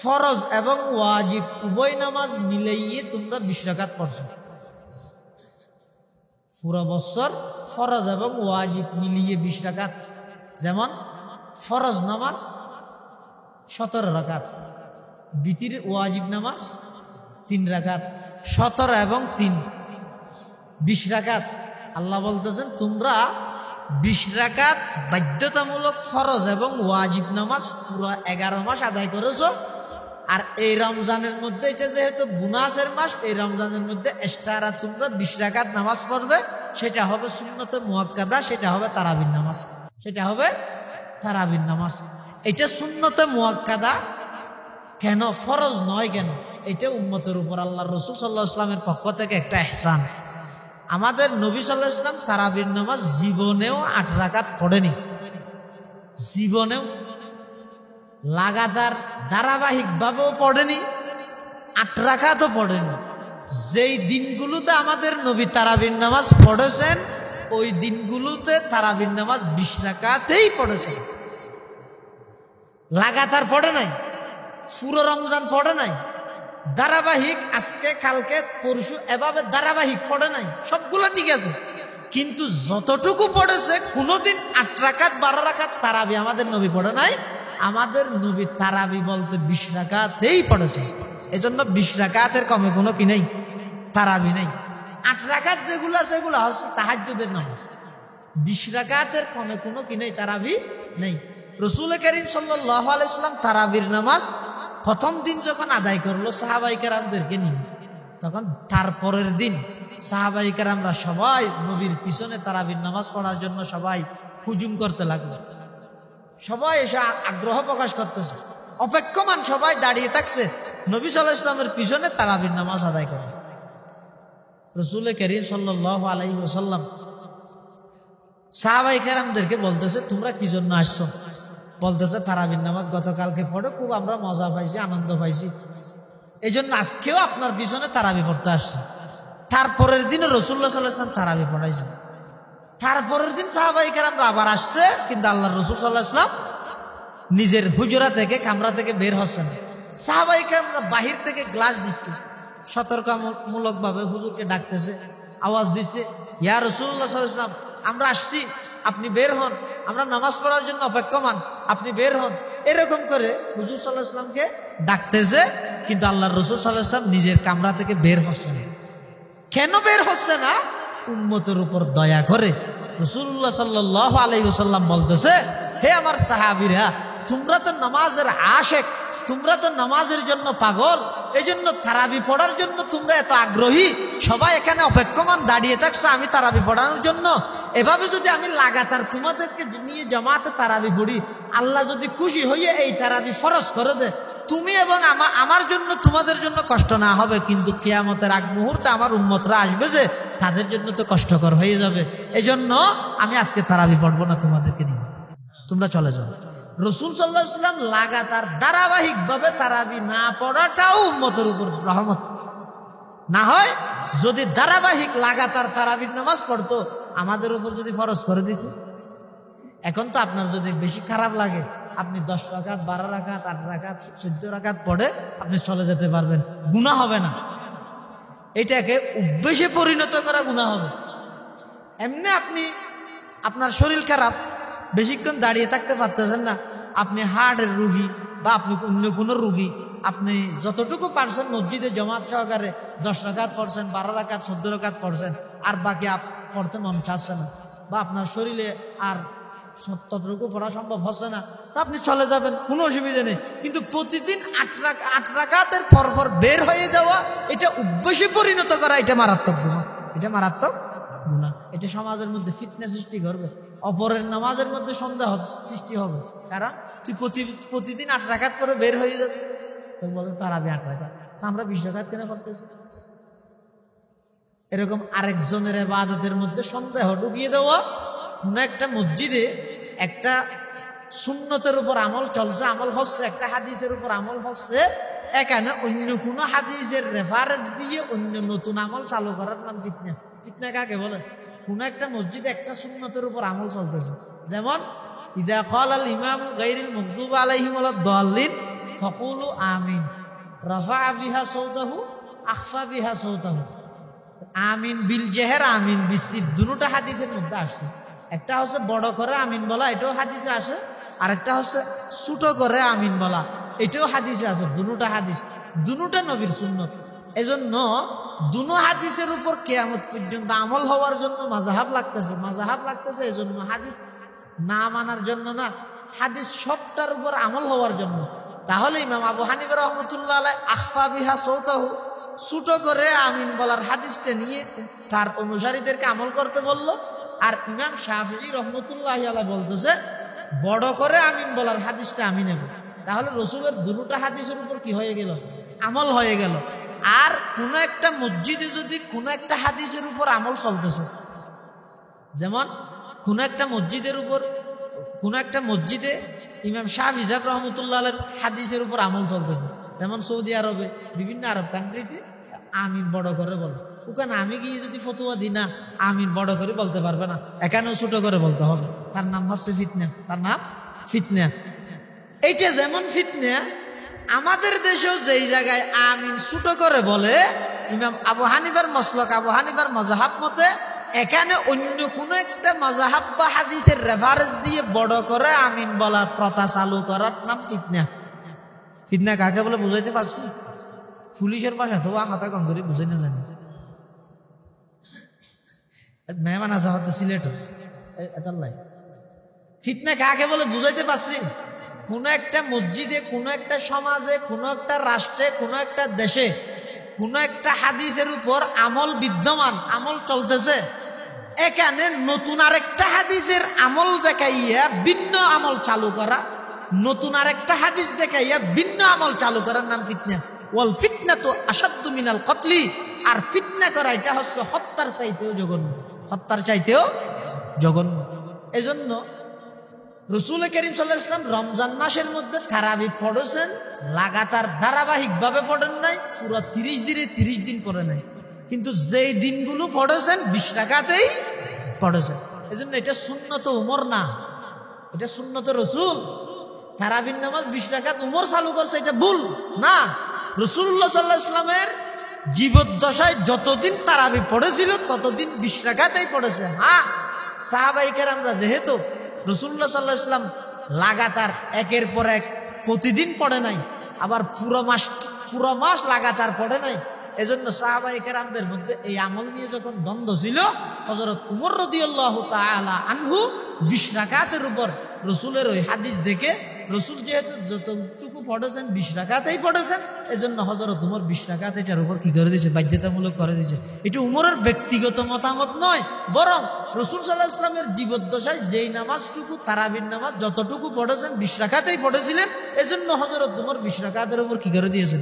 ফরজ এবং ওয়াজিব উভয় নামাজ মিলাইয়ে তোমরা 20 রাকাত পড়ছো। পুরো বছর ফরজ এবং ওয়াজিব মিলিয়ে 20 রাকাত। যেমন ফরজ নামাজ 17 রাকাত, বিতির ওয়াজিব নামাজ 3 রাকাত, 17 এবং 3 20 রাকাত। আল্লাহ বলতেছেন তোমরা 20 রাকাত বাধ্যতামূলক ফরজ এবং ওয়াজিব নামাজ পুরো 11 মাস আদায় করেছো। আর এই রমজানের মধ্যে, এটা যেহেতু বোনাসের মাস, এই রমজানের মধ্যে এক্সট্রা তোমরা 20 রাকাত নামাজ পড়বে, সেটা হবে সুন্নতে মুআক্কাদা, সেটা হবে তারাবির নামাজ, সেটা হবে তারাবির নামাজ। এটা সুন্নতে মুআক্কাদা কেন, ফরজ নয় কেন? এটা উম্মতের উপর আল্লাহর রাসূল সাল্লাল্লাহু আলাইহি ওয়াসাল্লামের পক্ষ থেকে একটা ইহসান। আমাদের নবী সাল্লাল্লাহু আলাইহি ওয়াসাল্লাম তারাবির নামাজ জীবনেও 8 রাকাত পড়েনি, জীবনেও লাগাতার ধারাবাহিকভাবেও পড়েনি, 8 রাকাতও পড়েনি। যেই দিনগুলোতে আমাদের নবী তারাবির নামাজ পড়েছেন, ওই দিনগুলোতে তারাবির নামাজ 20 রাকাতেই পড়েছেন, লাগাতার পড়ে নাই, পুরো রমজান পড়ে নাই, ধারাবাহিক আজকে কালকে পরশু এভাবে ধারাবাহিক পড়ে নাই, সবগুলো ঠিক আছে। কিন্তু যতটুকু পড়েছে, কোনোদিন 8 রাকাত 12 রাকাত তারাবি আমাদের নবী পড়ে নাই। আমাদের নবী তারাবি বলতে 20 রাকাতেই পড়েছে। এজন্য 20 রাকাতের কমে কোনো কি নেই, তারাবি নেই। 8 রাকাত যেগুলো আছে, সেগুলো হচ্ছে তাহাজ্জুদের নামাজ। 20 রাকাতের কমে কোনো কি নেই, তারাবি নেই। রাসূল করিম সাল্লাল্লাহু আলাইহি ওয়াসাল্লাম তারাবির নামাজ প্রথম দিন যখন আদায় করলো সাহাবায়ে কেরামদেরকে নিয়ে, তখন তারপরের দিন সাহাবায়ে কেরামরা সবাই নবীর পিছনে তারাবির নামাজ পড়ার জন্য সবাই হুজুম করতে লাগলো। সবাই এসে আগ্রহ প্রকাশ করতেছে, অপেক্ষমান সবাই দাঁড়িয়ে থাকছে নবী সাল্লাল্লাহু আলাইহি ওয়াসাল্লামের পিছনে তারাবির নামাজ আদায় করে। রাসূল করিম সাল্লাল্লাহু আলাইহি ওয়াসাল্লাম সাহাবায়ে কেরামদেরকে বলতেছে, তোমরা কি জন্য আসছো? বলতেছে, তারাবির নামাজ গতকালকে পড়ে খুব আমরা মজা পাইছি, আনন্দ পাইছি, এই জন্য আজকেও আপনার পিছনে তারাবি পড়তে আসছে। তারপরের দিনে রাসূলুল্লাহ সাল্লাল্লাহু আলাইহি ওয়াসাল্লাম তারাবি পড়াইছে। তারপরের দিন সাহাবায়ে কেরামরা আবার আসছে, কিন্তু আল্লাহর রাসূল সাল্লাল্লাহু আলাইহি ওয়াসাল্লাম নিজের হুজরা থেকে কামরা থেকে বের হচ্ছেন। সাহাবাইকে আমরা বাহির থেকে গ্লাস দিচ্ছি, সতর্কমূলক ভাবে হুজুরকে ডাকতেছে, আওয়াজ দিচ্ছে, ইয়া রাসূলুল্লাহ সাল্লাল্লাহু আলাইহি ওয়াসাল্লাম, আমরা আসছি, আপনি বের হন, আমরা নামাজ পড়ার জন্য অপেক্ষমান, আপনি বের হন। এরকম করে হুজুর সাল্লাল্লাহু আলাইহি ওয়াসাল্লামকে ডাকতেছে, কিন্তু আল্লাহর রাসূল সাল্লাল্লাহু আলাইহি ওয়াসাল্লাম নিজের কামরা থেকে বের হচ্ছে না। কেন বের হচ্ছে না? উম্মতের উপর দয়া করে। রাসূলুল্লাহ সাল্লাল্লাহু আলাইহি ওয়াসাল্লাম বলতেছে, হে আমার সাহাবীরা, তোমরা তো নামাজের আশিক, তোমরা তো নামাজের জন্য পাগল, এই জন্য তারাবি পড়ার জন্য তোমরা এত আগ্রহী, সবাই এখানে অপেক্ষমান দাঁড়িয়ে থাকছো আমি তারাবি পড়ানোর জন্য। এভাবে যদি আমি লাগাতার তোমাদেরকে নিয়ে জামাতে তারাবি পড়ি, আল্লাহ যদি খুশি হয়ে এই তারাবি ফরজ করে দেয়, তুমি এবং আমার জন্য তোমাদের জন্য কষ্ট না হবে, কিন্তু কিয়ামতের আগ মুহূর্তে আমার উম্মতরা আসবে যে তাদের জন্য তো কষ্টকর হয়ে যাবে। এই জন্য আমি আজকে তারাবি পড়বো না তোমাদেরকে নিয়ে, তোমরা চলে যাও। রাসূল সাল্লাল্লাহু আলাইহি ওয়াসাল্লাম লাগাতার ধারাবাহিকভাবে তারাবি না পড়াটাও উম্মতের উপর রহমত। না হয় যদি ধারাবাহিক লাগাতার তারাবির নামাজ পড়তো, আমাদের উপর যদি ফরজ করে দিত। এখন তো আপনার যদি বেশি খারাপ লাগে, আপনি 10 রাকাত 12 রাকাত 8 রাকাত 14 রাকাত পড়ে আপনি চলে যেতে পারবেন, গুনাহ হবে না। এটাকে অভ্যাসে পরিণত করা গুনাহ হবে। এমনি আপনি আপনার শরীর খারাপ, বেশিক্ষণ দাঁড়িয়ে থাকতে পারতেছেন না, আপনি হার্টের রুগী বা আপনি অন্য কোনো রুগী, আপনি যতটুকু পারছেন মসজিদে জমাত সহকারে 10 রাকাত পড়ছেন, 12 রাকাত 14 রাকাত পড়ছেন, আর বাকি পড়তে মন চাচ্ছে না, বা আপনার শরীরে আর ততটুকু পড়া সম্ভব হচ্ছে না, তা আপনি চলে যাবেন, কোনো অসুবিধা নেই। কিন্তু প্রতিদিন 8 রাকাতের পরপর বের হয়ে যাওয়া, এটা অভ্যাসে পরিণত করা, এটা মারাত্মক গুনাহ, এটা মারাত্মক গুনাহ। এটা সমাজের মধ্যে ফিতনা সৃষ্টি করবে, অপরের নামাজের মধ্যে সন্দেহ সৃষ্টি হবে। কারণ তুই প্রতিদিন 8 রাকাত করে বের হয়ে যাচ্ছে, তো বলে তারাবি 8 রাকাত, তা আমরা 20 রাকাত কেন করতেছি? এরকম আরেকজনের ইবাদতের মধ্যে সন্দেহ ঢুকিয়ে দেওয়া। কোন একটা মসজিদে একটা সুন্নতের উপর আমল চলছে, আমল হচ্ছে, একটা হাদিসের উপর আমল হচ্ছে, এখানে অন্য কোন হাদিসের রেফারেন্স দিয়ে অন্য নতুন আমল চালু করার নাম ফিতনা। ফিতনা কাকে বলে? কোন একটা মসজিদে একটা সুন্নতের উপর আমল চলতেছে, যেমন ইদা ক্বালাল ইমামু গায়রিল মাগদুবি আলাইহিম ওয়ালাদ-দাল্লিন ফাকুলু আমিন, রাফা বিহা সাওতাহু আখফা বিহা সাওতাহু। আমিন বিল জেহের, আমিন বিসির, দুটোটা হাদিসের মধ্যে আসছে। একটা হচ্ছে বড় করে আমিন বলা, এটাও হাদিসে আসে, আর একটা হচ্ছে ছোট করে আমিন বলা, এটাও হাদিসে আছে। দুটোটা হাদিস, দুটোটা নবীর সুন্নত। এজন্য দুনো হাদিসের উপর কিয়ামত পর্যন্ত আমল হওয়ার জন্য মাযহাব লাগতেছে। এজন্য হাদিস না মানার জন্য না, হাদিস সবটার উপর আমল হওয়ার জন্য। তাহলে ইমাম আবু হানিফা রাহমাতুল্লাহ আলাইহি আখফা বিহা সাওতাহু, ছোট করে আমিন বলার হাদিসটা নিয়ে তার অনুসারীদেরকে আমল করতে বলল। আর ইমাম শাফিঈ রাহমাতুল্লাহি আলাইহি বলতেছে বড় করে আমিন বলার হাদিসটা আমি নেব। তাহলে রাসূলের দুটো হাদিসের উপর কি হয়ে গেল? আমল হয়ে গেল। আর কোন একটা মসজিদে যদি কোন একটা হাদিসের উপর আমল চলতেছে, যেমন কোন একটা মসজিদে ইমাম শাফিঈ রাহমাতুল্লাহ আলাইহির হাদিসের উপর আমল চলতেছে, যেমন সৌদি আরবে, বিভিন্ন আরব কান্ট্রিতে আমিন বড় করে বলে। ওখানে আমি গিয়ে যদি ফতোয়া দিই না, আমিন বড় করে বলতে পারবে না, এখানেও ছোট করে বলতে হবে। তার নাম হচ্ছে ফিতনা, তার নাম ফিতনা। এইটা যেমন ফিতনা, আমাদের দেশেও যেই জায়গায় আমিন ছোট করে বলে, ইমাম আবু হানিফার মাসলাক, আবু হানিফার মাযহাব মতে এখানে অন্য কোন একটা মাযহাব বা হাদিসের রেফারেন্স দিয়ে বড় করে আমিন বলার প্রথা চালু করার নাম ফিতনা। ফিতনা কাকে বলে বুঝাইতে পারছি? পুলিশের ভাষা তো কথা কম করে বুঝাই না জানি। মেহমান আছে হয়তো সিলেট, ফিতনা কাকে বলে বুঝাইতে পারছি? কোন একটা মসজিদে, কোন একটা সমাজে, কোন একটা রাষ্ট্রে, কোন একটা দেশে কোন একটা হাদিসের উপর আমল বিদ্যমান, আমল চলতেছে, এখানে নতুন আরেকটা হাদিসের আমল দেখাইয়া ভিন্ন আমল চালু করা, নতুন আরেকটা হাদিস দেখাইয়া ভিন্ন আমল চালু করার নাম ফিতনা। ওয়াল ফিতনাতু আশাদ্দু মিনাল কতলি, আর ফিতনা করা এটা হচ্ছে হত্যার চাইতেও জঘন্য, হত্যার চাইতেও জঘন্য। এজন্য রাসূল কারীম সাল্লাল্লাহু আলাইহি ওয়াসাল্লাম রমজান মাসের মধ্যে তারাবি পড়েছেন, লাগাতার ধারাবাহিকভাবে পড়েন নাই, পুরো 30 দিনে 30 দিন পড়ে নাই, কিন্তু যেই দিনগুলো পড়েছেন 20 রাকাতেই পড়েছেন। এজন্য এটা সুন্নত ওমর না, এটা সুন্নত রাসূল। তারাবির নামাজ 20 রাকাত উমর চালু করছে, এটা ভুল না। রাসূলুল্লাহ সাল্লাল্লাহু আলাইহি ওয়াসাল্লামের জীবদ্দশায় যতদিন তারাবি পড়েছিল ততদিন 20 রাকাতই পড়েছে। হ্যাঁ, সাহাবায়ে কেরামরা যেহেতু রাসূলুল্লাহ সাল্লাল্লাহু আলাইহি ওয়াসাল্লাম লাগাতার একের পর এক প্রতিদিন পড়ে নাই, আবার পুরো মাস লাগাতার পড়ে নাই, এজন্য সাহাবায়ে কেরামদের মধ্যে এই আমল নিয়ে যখন দ্বন্দ্ব ছিল, হযরত উমর রাদিয়াল্লাহু তাআলা আনহু 20 রাকাতের উপর রাসূলের ওই হাদিস দেখে, রাসূল যেহেতু যতটুকু পড়েছেন 20 রাকাতেই পড়েছেন, এজন্য হযরত উমর 20 রাকাত এটার উপর কি করে দিয়েছে, বাধ্যতামূলক করে দিয়েছে। এটা উমরের ব্যক্তিগত মতামত নয়, বরং রাসূল সাল্লাল্লাহু আলাইহি ওয়াসাল্লামের জীবদ্দশায় যেই নামাজটুকু তারাবির নামাজ যতটুকু পড়েছেন 20 রাকাতেই পড়েছিলেন, এজন্য হযরত উমর 20 রাকাতের উপর কি করে দিয়েছেন,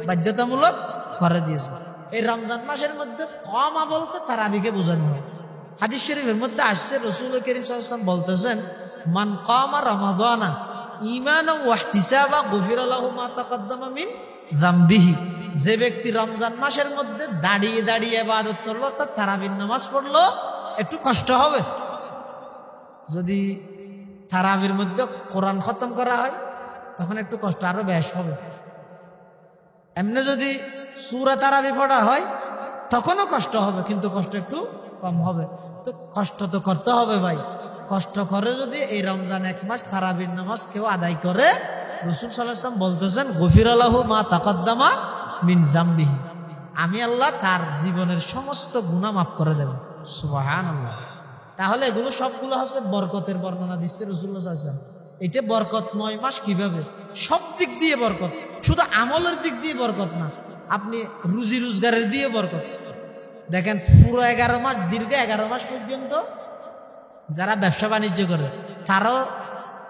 বাধ্যতামূলক করে দিয়েছেন। এই রমজান মাসের মধ্যে কমা বলতে তারাবিকে বোঝানো হয়। হাদিস শরীফের মধ্যে আসছে, রাসূল করিম সাল্লাল্লাহু আলাইহি ওয়াসাল্লাম বলতেছেন, মান কামা রমাদানা ঈমানান ওয়া ইহতিসাবা গুফিরা লাহু মা তাকাদ্দামা মিন যামবিহি। যে ব্যক্তি রমজান মাসের মধ্যে দাঁড়িয়ে দাঁড়িয়ে ইবাদত করলো, অর্থাৎ তারাবির নামাজ পড়লো, একটু কষ্ট হবে। যদি তারাবির মধ্যে কোরআন খতম করা হয় তখন একটু কষ্ট আরো বেশ হবে। এমনি যদি সূরা তারাবি পড়া হয় তখনও কষ্ট হবে, কিন্তু কষ্ট একটু কম হবে। তো কষ্ট তো করতে হবে ভাই। কষ্ট করে যদি এই রমজান এক মাস তারাবির নামাজ কেউ আদায় করে, রাসূল সাল্লাল্লাহু আলাইহি ওয়াসাল্লাম বলতেছেন, গফিরা লাহু মা তাকাদ্দামা মিন যামবিহি, আমি আল্লাহ তার জীবনের সমস্ত গুনাহ মাফ করে দেব। সুবহানাল্লাহ। তাহলে এগুলো সবগুলো হচ্ছে বরকতের বর্ণনা দিচ্ছে রাসূলুল্লাহ সাল্লাল্লাহু আলাইহি ওয়াসাল্লাম। এটা বরকতময় মাস কিভাবে? সব দিক দিয়ে বরকত, শুধু আমলের দিক দিয়ে বরকত না, আপনি রুজি রোজগারের দিয়ে বরকত। দেখেন পুরো 11 মাস, দীর্ঘ 11 মাস পর্যন্ত যারা ব্যবসা বাণিজ্য করে তারাও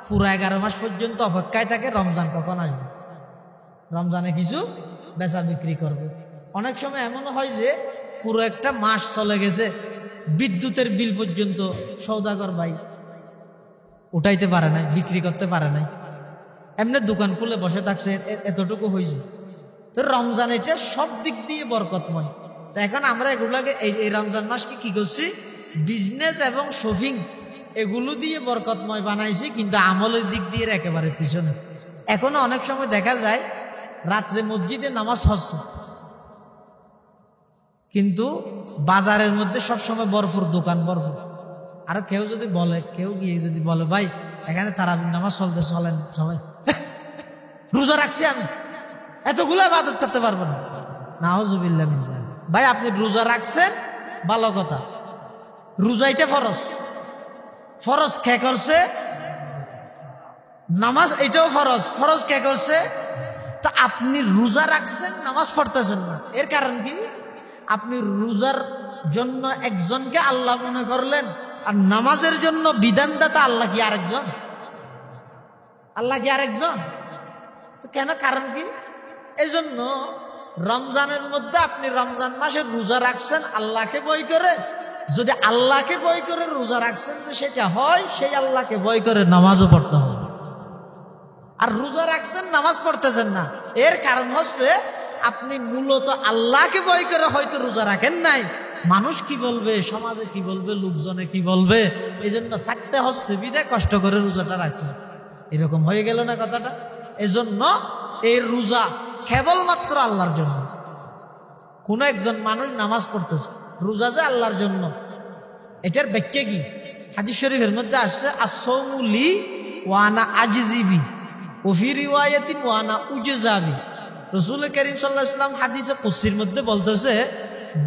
পুরো 11 মাস পর্যন্ত অপেক্ষায় থাকে রমজান কখন আসবে, রমজানে কিছু বেচা বিক্রি করবে। অনেক সময় এমনও হয় যে পুরো একটা মাস চলে গেছে, বিদ্যুতের বিল পর্যন্ত সওদাগর ভাই উঠাইতে পারে নাই, বিক্রি করতে পারে নাই, এমনি দোকান খুলে বসে থাকছে, এতটুকু হয়েছে। তো রমজান এটা সব দিক দিয়ে বরকতময়। তো এখন আমরা এগুলাকে এই রমজান মাসকে কি করছি, বিজনেস এবং শপিং এগুলো দিয়ে বরকতময় বানাইছি, কিন্তু আমলের দিক দিয়ে একেবারে পিছনে। এখনো অনেক সময় দেখা যায় রাত্রে মসজিদে নামাজ হচ্ছে, কিন্তু বাজারের মধ্যে সবসময় বরফুর দোকান, বরফুর। আর কেউ যদি বলে, কেউ গিয়ে যদি বলে, ভাই এখানে তারাবির নামাজ চলতে, চলেন সবাই, রোজা রাখছি আমি, এতগুলো ইবাদত করতে পারবো না, নাউজুবিল্লাহ মিন যালিক। ভাই আপনি রোজা রাখছেন, ভালো কথা, রোজা এটা ফরজ, ফরজ কে করছে? নামাজ এটাও ফরজ, ফরজ কে করছে? তা আপনি রোজা রাখছেন, নামাজ পড়তেছেন না, এর কারণ কি? আপনি রোজার জন্য একজনকে আল্লাহ মনে করলেন, আর নামাজের জন্য বিধানদাতা আল্লাহ কি আরেকজন? আল্লাহ কি আরেকজন? কেন, কারণ কি? এই জন্য রমজানের মধ্যে আপনি রমজান মাসে রোজা রাখছেন আল্লাহকে ভয় করে। যদি আল্লাহকে ভয় করে রোজা রাখছেন যে সেটা হয়, সেই আল্লাহকে ভয় করে নামাজও পড়তে হবে। আর রোজা রাখছেন, নামাজ পড়তেছেন না, এর কারণ হচ্ছে আপনি মূলত আল্লাহকে ভয় করে হয়তো রোজা রাখেন নাই। মানুষ কি বলবে, সমাজে কি বলবে, লোকজনে কি বলবে, এই জন্য থাকতে হচ্ছে বিধায় কষ্ট করে রোজাটা রাখছেন। এরকম হয়ে গেল না কথাটা? এজন্য এই রোজা কেবলমাত্র আল্লাহর জন্য। কোন একজন মানুষ নামাজ পড়তেছে, রোজা যে আল্লাহর জন্য, এটার ব্যাখ্যা কি? হাদিস শরীফের মধ্যে আসছে, আস-সাওমু লি ওয়া আনা আজজি বি ওয়া ফি রিওয়ায়াতিন ওয়া আনা উজজা বি। রাসূল করিম সাল্লাল্লাহু আলাইহি ওয়াসাল্লাম হাদিসে কুদসির মধ্যে বলতেছে,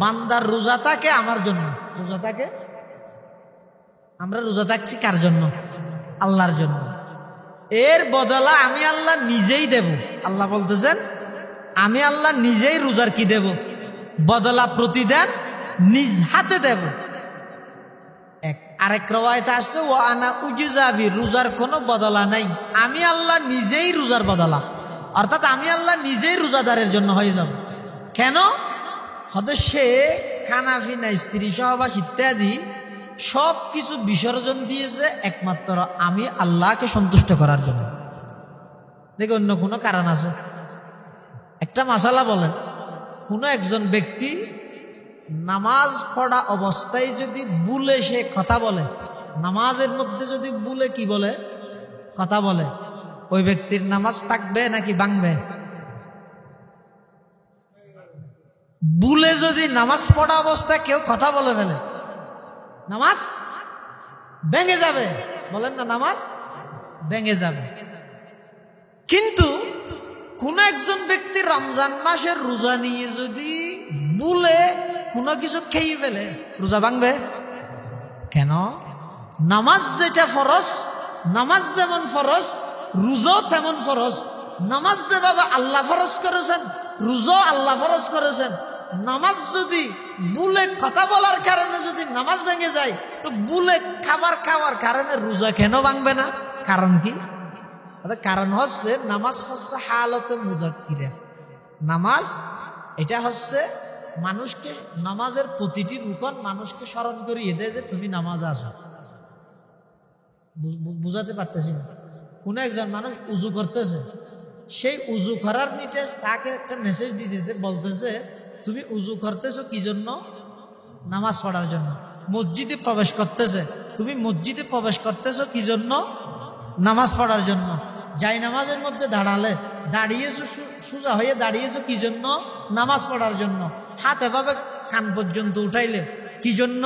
বান্দার রোজা থাকে আমার জন্য। রোজা থাকে, আমরা রোজা থাকছি কার জন্য? আল্লাহর জন্য। এর বদলা আমি আল্লাহ নিজেই দেব। আল্লাহ বলতেছেন, আমি আল্লাহ নিজেই রোজার কি দেব? বদলা, প্রতিদান নিজ হাতে দেব। আরেক রওয়ায়াতে আসছে, ওয়া আনা উজজা বি, রোজার কোনো বদলা নাই, আমি আল্লাহ নিজেই রোজার বদলা। অর্থাৎ আমি আল্লাহ নিজেই রোজাদারের জন্য হয়ে যাব। কেন? হয়তো সে খানাফিনা, স্ত্রী সহবাস ইত্যাদি সব কিছু বিসর্জন দিয়েছে একমাত্র আমি আল্লাহকে সন্তুষ্ট করার জন্য। দেখে অন্য কোনো কারণ আছে? একটা মাসালা বলেন, কোনো একজন ব্যক্তি নামাজ পড়া অবস্থায় যদি ভুলে সে কথা বলে, নামাজের মধ্যে যদি ভুলে কি বলে, কথা বলে, ওই ব্যক্তির নামাজ থাকবে নাকি ভাঙবে? ভুলে যদি নামাজ পড়া অবস্থায় কেউ কথা বলে ফেলে, নামাজ ভেঙে যাবে। বলেন না, নামাজ ভেঙে যাবে। কিন্তু কোন একজন ব্যক্তি রমজান মাসের রোজা নিয়ে যদি ভুলে কোনো কিছু খেয়ে ফেলে, রোজা ভাঙবে কেন? নামাজ যেটা ফরজ, নামাজ যেমন ফরজ, রোজাও তেমন ফরজ। নামাজ যেভাবে আল্লাহ ফরজ করেছেন, রোজাও আল্লাহ ফরজ করেছেন। নামাজ যদি ভুলে কথা বলার কারণে যদি নামাজ ভেঙে যায়, তো ভুলে খাবার খাওয়ার কারণে রোজা কেন ভাঙবে না? কারণ কি? কারণ হচ্ছে নামাজ হচ্ছে হালতে মুযাক্কিরা। নামাজ এটা হচ্ছে মানুষকে, নামাজের প্রতিটি রুকন মানুষকে স্মরণ করিয়ে দেয় যে তুমি নামাজে আসো। বুঝাতে পারতেছি না? কোন একজন মানুষ উজু করতেছে, সেই উজু করার নিচে তাকে একটা মেসেজ দিতেছে, বলতেছে তুমি উজু করতেছো কি জন্য? নামাজ পড়ার জন্য। মসজিদে প্রবেশ করতেছে, তুমি মসজিদে প্রবেশ করতেছো কি জন্য? নামাজ পড়ার জন্য। যাই নামাজের মধ্যে দাঁড়িয়েছো, সোজা হয়ে দাঁড়িয়েছো কি জন্য? নামাজ পড়ার জন্য। হাত এভাবে কান পর্যন্ত উঠাইলে কি জন্য?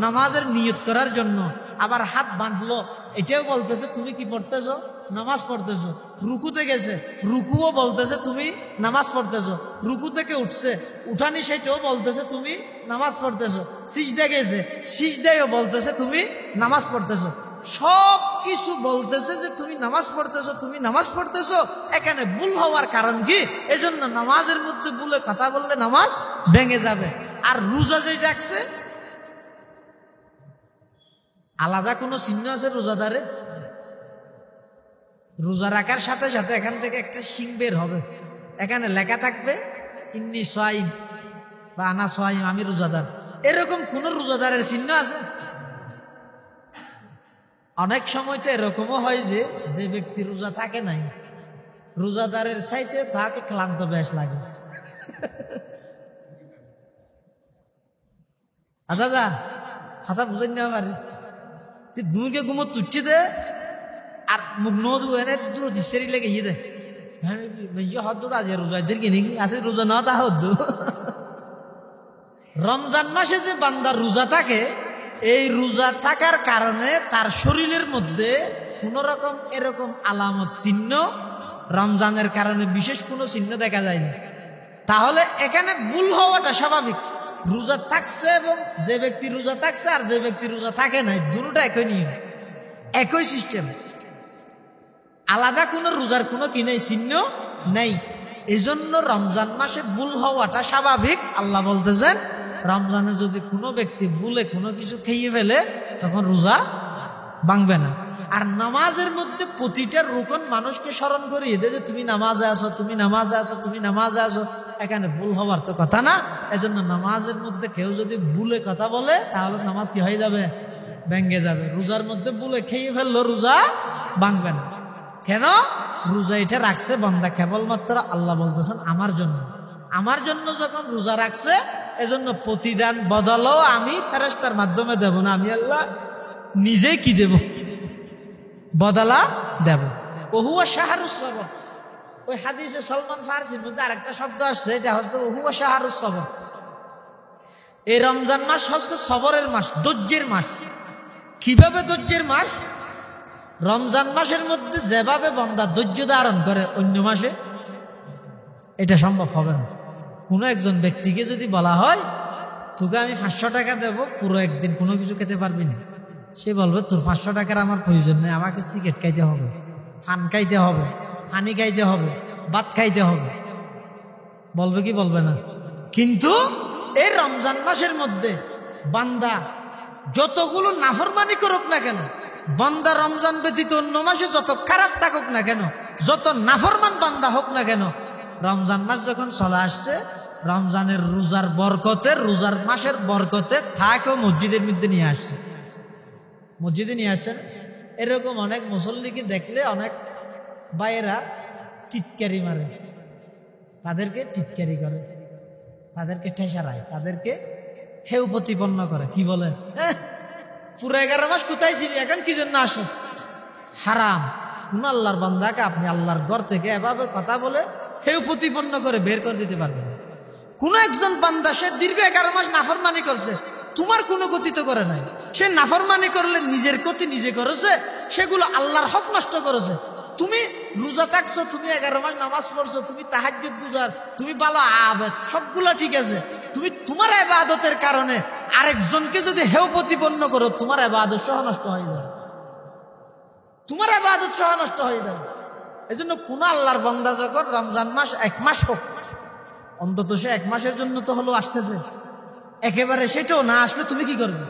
নামাজের নিয়ত করার জন্য। আবার হাত বাঁধলো, এটাও বলতেছে তুমি কি পড়তেছো? নামাজ পড়তেছো। রুকুতে গেছে, রুকুও বলতেছে তুমি নামাজ পড়তেছো। রুকু থেকে উঠছে, উঠানি সেটাও বলতেছে তুমি নামাজ পড়তেছো। সিজদা গেছে, সিজদায়ও বলতেছে তুমি নামাজ পড়তেছো। সব কিছু বলতেছে যে তুমি নামাজ পড়তেছো, তুমি নামাজ পড়তেছো। এখানে ভুল হওয়ার কারণ কি? এজন্য নামাজের মধ্যে ভুলে কথা বললে নামাজ ভেঙে যাবে। আর রোজা যে রাখছে, আলাদা কোনো চিহ্ন আছে রোজাদারের? রোজা রাখার সাথে সাথে এখান থেকে একটা শিং বের হবে, এখানে লেখা থাকবে ইন্নি সাইম বা আনা সাইম, আমি রোজাদার। এরকম কোন রোজাদারের চিহ্ন আছে? অনেক সময় তো এরকমও হয় যে যে ব্যক্তি রোজা থাকে নাই, রোজাদারের চাইতে তাকে ক্লান্ত বেশ লাগে। দাদা কথা বুঝাই নেওয়া পারি, দুইকে ঘুমো তুচ্ছি দে আর মুখ নদু এনে দূর দিশেরি লেগে ইয়ে দে। হ্যাঁ হাত দৌড় আছে রোজাদের কি নাকি আছে? রোজা না তা হদ্দু। রমজান মাসে যে বান্দা রোজা থাকে, এই রোজা থাকার কারণে তার শরীরের মধ্যে কোন রকম এরকম আলামত চিহ্ন রমজানের কারণে বিশেষ কোনো চিহ্ন দেখা যায় না। তাহলে এখানে ভুল হওয়াটা স্বাভাবিক। রোজা থাকছে এবং যে ব্যক্তি রোজা থাকছে আর যে ব্যক্তি রোজা থাকে নাই, দুটোটা একই নিয়ম, একই সিস্টেম। আলাদা কোনো রোজার কোনো কি নেই, চিহ্ন নেই। এজন্য রমজান মাসে ভুল হওয়াটা স্বাভাবিক। আল্লাহ বলতেছেন রমজানে যদি কোনো ব্যক্তি ভুলে কোনো কিছু খেয়ে ফেলে, তখন রোজা ভাঙবে না। আর নামাজের মধ্যে প্রতিটা রুকন মানুষকে স্মরণ করিয়ে দেয় যে তুমি নামাজে আসো, তুমি নামাজে আসো, তুমি নামাজে আসো। এখানে ভুল হওয়ার তো কথা না। এজন্য নামাজের মধ্যে কেউ যদি ভুলে কথা বলে, তাহলে নামাজ কি হয়ে যাবে? ভেঙে যাবে। রোজার মধ্যে ভুলে খেয়ে ফেললো, রোজা ভাঙবে না। কেন? রোজা এটা রাখছে বান্দা কেবলমাত্র আল্লাহ বলতেছেন আমার জন্য। আমার জন্য যখন রোজা রাখছে, এজন্য প্রতিদান বদলও আমি ফেরেশতার মাধ্যমে দেব না, আমি আল্লাহ নিজেই কি দেব? বদলা দেব। ওহুয়া শাহরুস সবর। ওই হাদিসে সলমান ফারসির মধ্যে আরেকটা শব্দ আসছে, এটা হচ্ছে ওহুয়া শাহরুস সবর। এই রমজান মাস হচ্ছে সবরের মাস, ধৈর্যের মাস। কিভাবে ধৈর্যের মাস? রমজান মাসের মধ্যে যেভাবে বান্দা ধৈর্য ধারণ করে অন্য মাসে এটা সম্ভব হবে না। কোনো একজন ব্যক্তিকে যদি বলা হয় তোকে আমি 500 টাকা দেবো, পুরো একদিন কোনো কিছু খেতে পারবি না, সে বলবে তোর 500 টাকার আমার প্রয়োজন নেই, আমাকে সিগারেট খাইতে হবে, পান খাইতে হবে, পানি খাইতে হবে, ভাত খাইতে হবে। বলবে কি বলবে না? কিন্তু এই রমজান মাসের মধ্যে বান্দা যতগুলো নাফরমানি করুক না কেন, বান্দা রমজান ব্যতীত অন্য মাসে যত খারাপ থাকুক না কেন, যত নাফরমান বান্দা হোক না কেন, রমজান মাস যখন চলে আসছে, রমজানের রোজার বরকতে, রোজার মাসের বরকতে থাকেও মসজিদের মধ্যে নিয়ে আসছে। মসজিদে নিয়ে আসছেন। এরকম অনেক মুসল্লিকে দেখলে অনেক ভাইয়েরা টিটকারি মারে, তাদেরকে টিটকারি করে, তাদেরকে ঠেসারায়, তাদেরকে হেউ প্রতিপন্ন করে। কি বলে? পুরো 11 মাস কোথায় ছিলি, এখন কি জন্য আসিস? হারাম। কোন আল্লাহর বান্দাকে আপনি আল্লাহর ঘর থেকে এভাবে কথা বলে হেউ প্রতিপন্ন করে বের করে দিতে পারবেন না। কোন একজন বান্দা সে দীর্ঘ 11 মাস নাফরমানি করছে, তোমার কোনো ক্ষতি তো করে নাই। সে নাফরমানি করলে নিজের ক্ষতি নিজে করেছে, সেগুলো আল্লাহর হক নষ্ট করেছে। তুমি রোজা থাকছো, তুমি 11 মাস নামাজ পড়ছো, তুমি তাহাজ্জুদ গুজার, তুমি ভালো আবেদ, সবগুলো ঠিক আছে। তুমি তোমার ইবাদতের কারণে আরেকজনকে যদি হেউ প্রতিপন্ন করো, তোমার ইবাদত সহ নষ্ট হয়ে যাবে, তোমার ইবাদত সহ নষ্ট হয়ে যাবে। এজন্য কোন আল্লাহর বান্দা যখন রমজান মাস 1 মাস হোক, অন্তত সে 1 মাসের জন্য তো হলো আসতেছে, একেবারে সেটাও না আসলে তুমি কি করবে?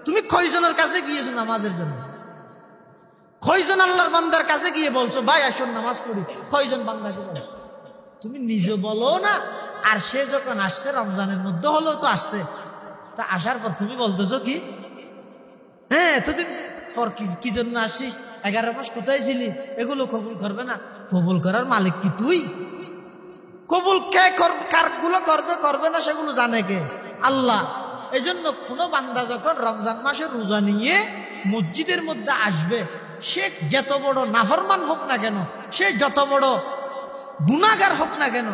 তুমি কয়জনের কাছে গিয়েছো নামাজের জন্য? কয়জন আল্লাহর বান্দার কাছে গিয়ে বলছো ভাই আসুন নামাজ পড়ি? কয়জন বান্দাকে বলছো? তুমি নিজে বলো না। আর সে যখন আসছে রমজানের মধ্যে হলেও তো আসছে, তা আসার পর তুমি বলতেছো কি হ্যাঁ তো তুমি পর কি জন্য আসছিস, 11 মাস কোথায় ছিলি? এগুলো কবুল করবে না। কবুল করার মালিক কি তুই? কবুল কে কারগুলো করবে করবে না সেগুলো জানে কে? আল্লাহ। এই জন্য কোনো বান্দা যখন রমজান মাসে রোজা নিয়ে মসজিদের মধ্যে আসবে, সে যত বড় নাফরমান হোক না কেন, সে যত বড় গুনাহগার হোক না কেন,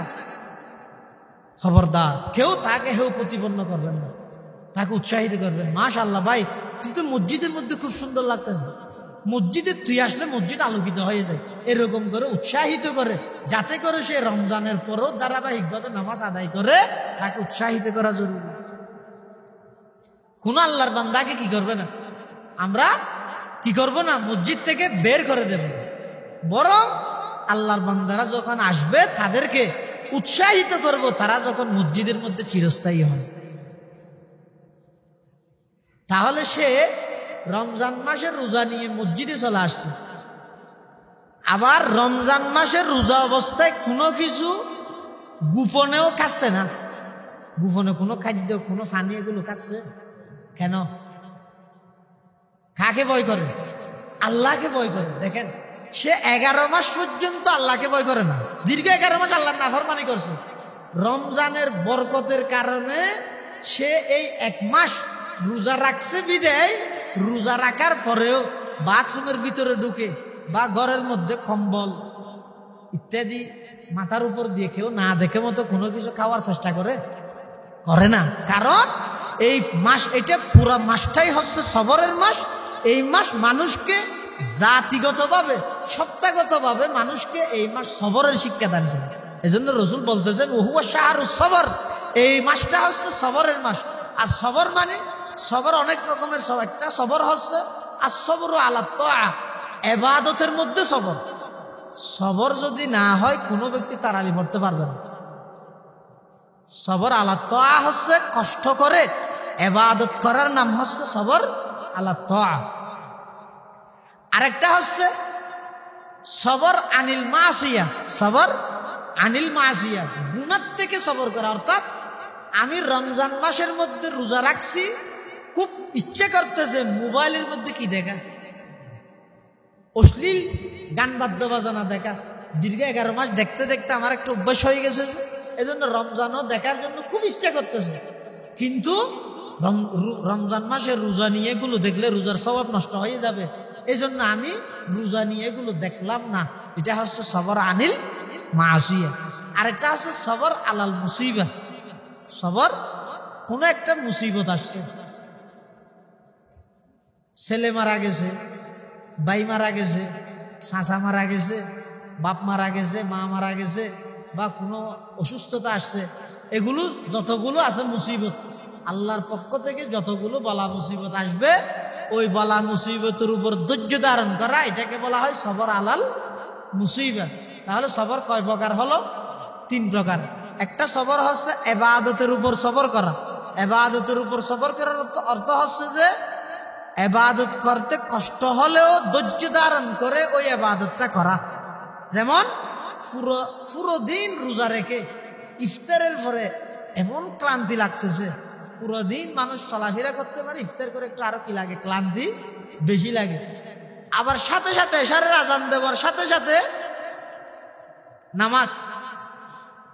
খবরদার কেউ তাকে হেউ প্রতিপন্ন করবেন না, তাকে উৎসাহিত করবেন। মাশাআল্লাহ ভাই, তুই মসজিদের মধ্যে খুব সুন্দর লাগতেছে, মসজিদে তুই আসলে মসজিদ আলোকিত হয়ে যায়, এরকম করে উৎসাহিত করে, যাতে করে সে রমজানের পরও ধারাবাহিকভাবে নামাজ আদায় করে, তাকে উৎসাহিত করা জরুরি। কোন আল্লাহর বান্দাকে কি করবে না, আমরা কি করব না, মসজিদ থেকে বের করে দেব। বরং আল্লাহর বান্দারা যখন আসবে তাদেরকে উৎসাহিত করব, তারা যখন মসজিদের মধ্যে চিরস্থায়ী হয়। তাহলে সে রমজান মাসের রোজা নিয়ে মসজিদে চলে আসছে, আবার রমজান মাসের রোজা অবস্থায় কোনো কিছু গোপনেও খাচ্ছে না, গোপনে কোনো খাদ্য কোনো পানি এগুলো খাচ্ছে কেন? কাকে ভয় করে? আল্লাহকে ভয় করে। দেখেন, সে 11 মাস পর্যন্ত আল্লাহকে ভয় করে না, দীর্ঘ 11 মাস আল্লাহর নাফরমানি করছে। রমজানের বরকতের কারণে সে এই 1 মাস রোজা রাখছে বিদায়, রোজা রাখার পরেও বাথরুমের ভিতরে ঢুকে বা ঘরের মধ্যে কম্বল ইত্যাদি মাথার উপর দিয়ে কেউ না দেখে মতো কোনো কিছু খাওয়ার চেষ্টা করে না। কারণ এই মাস, এটা পুরো মাসটাই হচ্ছে সবরের মাস। এই মাস মানুষকে জাতিগতভাবে সত্তাগতভাবে মানুষকে এই মাস সবরের শিক্ষা দান করে। এজন্য রাসূল বলতেছেন ওহুয়া শাহরুস সবর, এই মাসটা হচ্ছে সবরের মাস। আর সবর মানে সবর অনেক রকমের, একটা সবর হচ্ছে আর সবর আলা তাআ, ইবাদতের মধ্যে সবর। সবর যদি না হয় কোনো ব্যক্তি তারাবি পড়তে পারবে না। সবর আলা তাআ হচ্ছে কষ্ট করে ইবাদত করার নাম হচ্ছে সবর আলা তাআ। আরেকটা হচ্ছে সবর আনিল মাসিয়া, সবর আনিল মাসিয়া, গুনাহ থেকে সবর করা। অর্থাৎ আমি রমজান মাসের মধ্যে রোজা রাখছি, খুব ইচ্ছে করতেছে মোবাইলের মধ্যে কি দেখা, অশ্লীল গান বাদ্য বাজনা দেখা। দীর্ঘ 11 মাস দেখতে দেখতে আমার একটা অভ্যাস হয়ে গেছে, এজন্য রমজানও দেখার জন্য খুব ইচ্ছা করতেছে। কিন্তু রমজান মাসে রোজা নিয়ে এগুলো দেখলে রোজার সওয়াব নষ্ট হয়ে যাবে, এজন্য আমি রোজা নিয়ে এগুলো দেখলাম না। এটা হচ্ছে সবর আনিল মাসিয়া। আরেকটা হচ্ছে সবর আলাল মুসিবা। সবর, কোনো একটা মুসিবত আসছে, ছেলে মারা গেছে, ভাই মারা গেছে, চাচা মারা গেছে, বাপ মারা গেছে, মা মারা গেছে, বা কোনো অসুস্থতা আসছে, এগুলো যতগুলো আছে মুসিবত, আল্লাহর পক্ষ থেকে যতগুলো বলা মুসিবত আসবে, ওই বলা মুসিবতের উপর ধৈর্য ধারণ করা, এটাকে বলা হয় সবর আলাল মুসিবত। তাহলে সবর কয় প্রকার হলো? 3 প্রকার। একটা সবর হচ্ছে ইবাদতের উপর সবর করা। ইবাদতের উপর সবর করার অর্থ হচ্ছে যে ইবাদত করতে কষ্ট হলেও ধৈর্য ধারণ করে ওই ইবাদতটা করা। যেমন পুরো দিন রোজা রেখে ইফতারের পরে এমন ক্লান্তি লাগতেছে, পুরো দিন মানুষ চলাফেরা করতে পারে, ইফতার করে একটু আরো কি লাগে, ক্লান্তি বেশি লাগে। আবার সাথে সাথে এশারের আজান দেওয়ার সাথে সাথে নামাজ,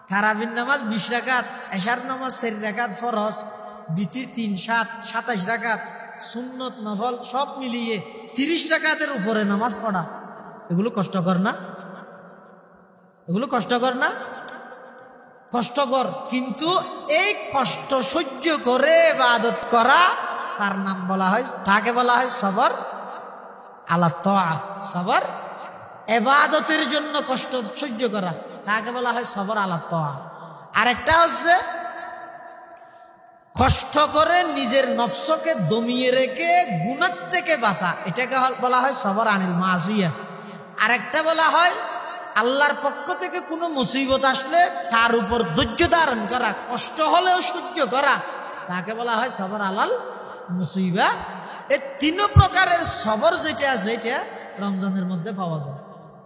তারাবির নামাজ 20 রাকাত, এশার নামাজ 4 রাকাত ফরজ, বিতির 3, 7, 27 রাকাত, সুন্নত নফল সব মিলিয়ে 30 রাকাতের উপরে নামাজ পড়া। এগুলো কষ্টকর না? এগুলো কষ্টকর না? কষ্টকর, কিন্তু এই কষ্ট সহ্য করে ইবাদত করা তার নাম বলা হয়, তাকে বলা হয় সবর আলা তাআত। সবর, ইবাদতের জন্য কষ্ট সহ্য করা, তাকে বলা হয় সবর আলা তাআত। আরেকটা হচ্ছে কষ্ট করে নিজের নফসকে দমিয়ে রেখে গুনাহ থেকে বাঁচা, এটাকে বলা হয় সবর আনিল মাসিয়া। আরেকটা বলা হয় আল্লাহর পক্ষ থেকে কোনো মুসিবত আসলে তার উপর ধৈর্য ধারণ করা, কষ্ট হলেও সহ্য করা, তাকে বলা হয় সবর আলাল মুসিবা। এই তিন প্রকারের সবর যেটা আছে এটা রমজানের মধ্যে পাওয়া যায়।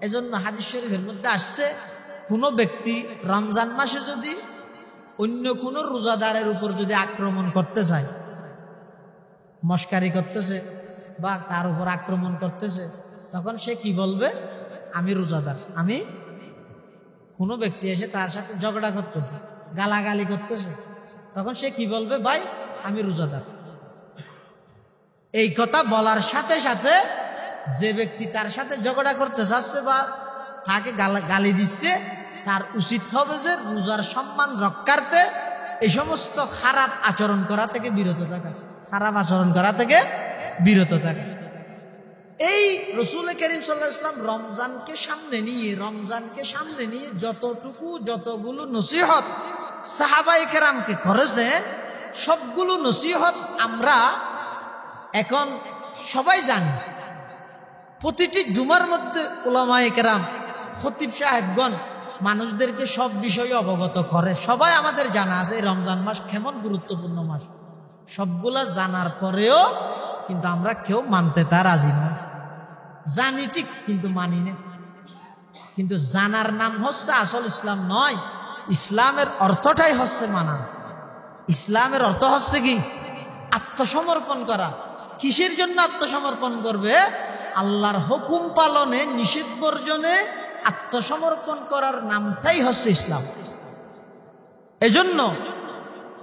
এজন্য হাদিস শরীফের মধ্যে আসছে, কোনো ব্যক্তি রমজান মাসে যদি অন্য কোনো রোজাদারের উপর যদি আক্রমণ করতে চায়, মস্কারি করতেছে বা তার উপর আক্রমণ করতেছে, তখন সে কি বলবে? আমি রোজাদার। আমি, কোনো ব্যক্তি এসে তার সাথে ঝগড়া করতেছে, গালাগালি করতেছে, তখন সে কি বলবে? ভাই আমি রোজাদার। এই কথা বলার সাথে সাথে যে ব্যক্তি তার সাথে ঝগড়া করতে চাচ্ছে বা তাকে গালি দিচ্ছে, তার উচিত হবে যে রোজার সম্মান রক্ষার্থে এই সমস্ত খারাপ আচরণ করা থেকে বিরত থাকা, খারাপ আচরণ করা থেকে বিরত থাকা। এই রাসূল করিম সাল্লাল্লাহু আলাইহি ওয়াসাল্লাম রমজানকে সামনে নিয়ে যতগুলো নসিহত সাহাবায়ে কেরামকে করেছেন, সবগুলো নসিহত আমরা এখন সবাই জানি। প্রতিটি জুমার মধ্যে উলামায়ে কেরাম, খতিব সাহেবগণ মানুষদেরকে সব বিষয়ে অবগত করে। সবাই আমাদের জানা আছে এই রমজান মাস কেমন গুরুত্বপূর্ণ মাস। সবগুলা জানার পরেও কিন্তু আমরা কেউ মানতে তা রাজি নয়। জানি ঠিক, কিন্তু মানি না। কিন্তু জানার নাম হচ্ছে আসল ইসলাম নয়। ইসলামের অর্থটাই হচ্ছে মানা। ইসলামের অর্থ হচ্ছে কি? আত্মসমর্পণ করা। কিসের জন্য আত্মসমর্পণ করবে? আল্লাহর হুকুম পালনে, নিষেধ বর্জনে আত্মসমর্পণ করার নামটাই হচ্ছে ইসলাম। এজন্য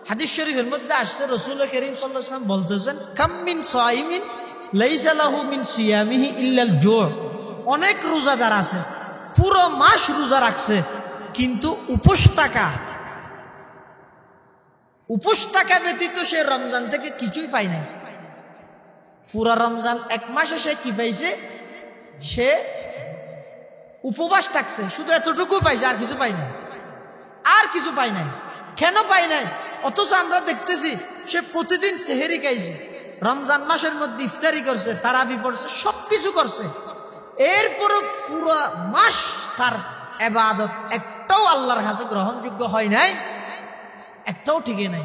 হাদিস শরীফের মধ্যে আসছে, রাসূল করিম সাল্লাল্লাহু আলাইহি ওয়াসাল্লাম বলতেছেন, কাম মিন সাইমিন লাইসা লাহু মিন সিয়ামিহি ইল্লাল জু'। অনেক রোজাদার আছে, পুরো মাস রোজা রাখছে, কিন্তু উপোস থাকা ব্যতীত সে রমজান থেকে কিছুই পায় নাই। পুরা রমজান এক মাসে সে কি পাইছে? সে উপবাস থাকছে, শুধু এতটুকু পাইছে, আর কিছু পাই নাই। আর কিছু পাই নাই। কেন পাই নাই? অথচ আমরা দেখতেছি সে প্রতিদিন সেহেরি খাইছে, রমজান মাসের মধ্যে ইফতারি করছে, তারাবি পড়ছে, সবকিছু করছে। এরপরে পুরো মাস তার ইবাদত একটাও আল্লাহর কাছে গ্রহণযোগ্য হয় নাই, একটাও ঠিকই নাই।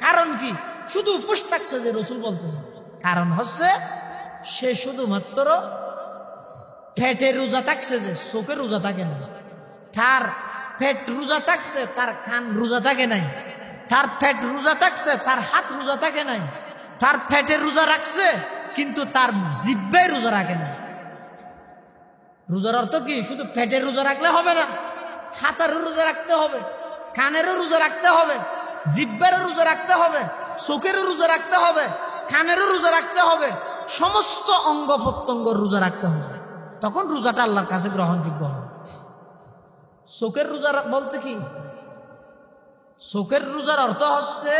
কারণ কি? শুধু উপোস থাকছে যে রাসূল বলতেছে। কারণ হচ্ছে সে শুধুমাত্র পেটের রোজা থাকছে, যে চোখের রোজা থাকে না। তার পেট রোজা থাকছে, তার কান রোজা থাকে নাই। তার পেট রোজা থাকছে, তার হাত রোজা থাকে নাই। তার পেটের রোজা রাখছে, কিন্তু তার জিহ্বায় রোজা রাখে না। রোজার অর্থ কি? শুধু পেটের রোজা রাখলে হবে না, হাতেরও রোজা রাখতে হবে, কানেরও রোজা রাখতে হবে, জিহ্বারও রোজা রাখতে হবে, চোখেরও রোজা রাখতে হবে, কানেরও রোজা রাখতে হবে, সমস্ত অঙ্গ প্রত্যঙ্গ রোজা রাখতে হবে। তখন রোজাটা আল্লাহর কাছে গ্রহণযোগ্য হবে। চোখের রোজা বলতে কি? চোখের রোজার অর্থ হচ্ছে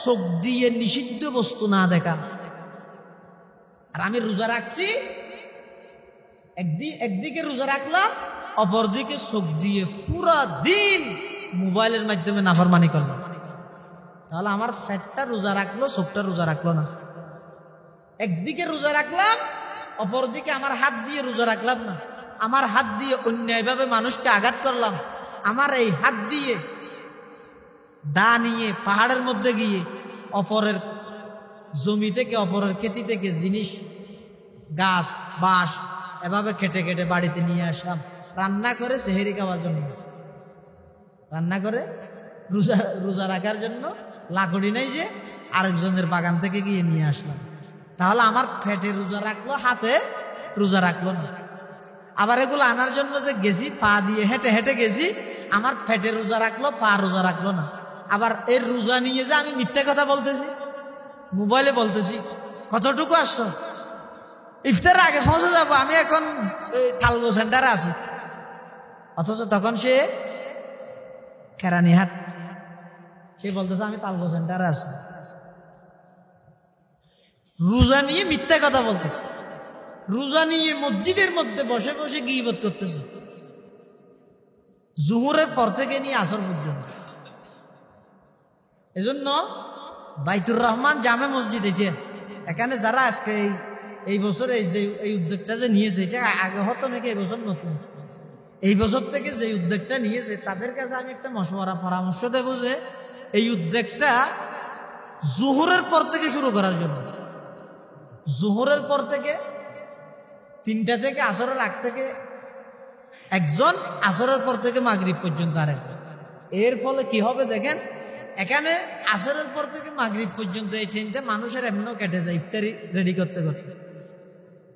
চোখ দিয়ে নিষিদ্ধ বস্তু না দেখা। আর আমি রোজা রাখছি, একদিকে রোজা রাখলাম, অপরদিকে চোখ দিয়ে পুরা দিন মোবাইলের মাধ্যমে নাফরমানি করলাম, তাহলে আমার পেটটা রোজা রাখলো, চোখটা রোজা রাখলো না। একদিকে রোজা রাখলাম, অপরদিকে আমার হাত দিয়ে রোজা রাখলাম না। আমার হাত দিয়ে অন্যায়ভাবে মানুষকে আঘাত করলাম। আমার এই হাত দিয়ে দা নিয়ে পাহাড়ের মধ্যে গিয়ে অপরের জমি থেকে, অপরের খেতি থেকে জিনিস, গাছ, বাঁশ এভাবে কেটে কেটে বাড়িতে নিয়ে আসলাম, রান্না করে সেহেরি খাওয়ার জন্য, রান্না করে রোজা রাখার জন্য লাকড়ি নাই যে আরেকজনের বাগান থেকে গিয়ে নিয়ে আসলাম। তাহলে আমার পেটে রোজা রাখলো, হাতে রোজা রাখলো না। আবার এগুলো আনার জন্য যে গেছি, পা দিয়ে হেঁটে হেঁটে গেছি, আমার পেটে রোজা রাখলো, পা রোজা রাখলো না। আবার এর রোজা নিয়ে যে আমি মিথ্যে কথা বলতেছি, মোবাইলে বলতেছি, কতটুকু আসছো? ইফতারের আগে পৌঁছে যাবো, আমি এখন তালগো সেন্টারে আছি, অথচ তখন সে কেরানীহাট, সে বলতেছে আমি তালগো সেন্টারে আছি। রোজা নিয়ে মিথ্যা কথা বলতেছে, রোজা নিয়ে মসজিদের মধ্যে বসে বসে গীবত করতেছে, জুহুরের পর থেকে নিয়ে আসর পর্যন্ত। এজন্য বাইতুর রহমান জামে মসজিদ, এখানে যারা আজকে এই বছর এই উদ্যোগটা যে নিয়েছে, এটা আগে হতো নাকি এই বছর নতুন? এই বছর থেকে যে উদ্যোগটা নিয়েছে তাদের কাছে আমি একটা মশওয়ারা পরামর্শ দেব যে এই উদ্যোগটা জোহরের পর থেকে শুরু করার জন্য। জোহরের পর থেকে 3টা থেকে আসরের আগ থেকে একজন, আসরের পর থেকে মাগরিব পর্যন্ত আরেকজন। এর ফলে কি হবে দেখেন, এখানে আসরের পর থেকে মাগরিব পর্যন্ত এই টাইমটা মানুষের এমনও কেটে যায় ইফতারি রেডি করতে করতে।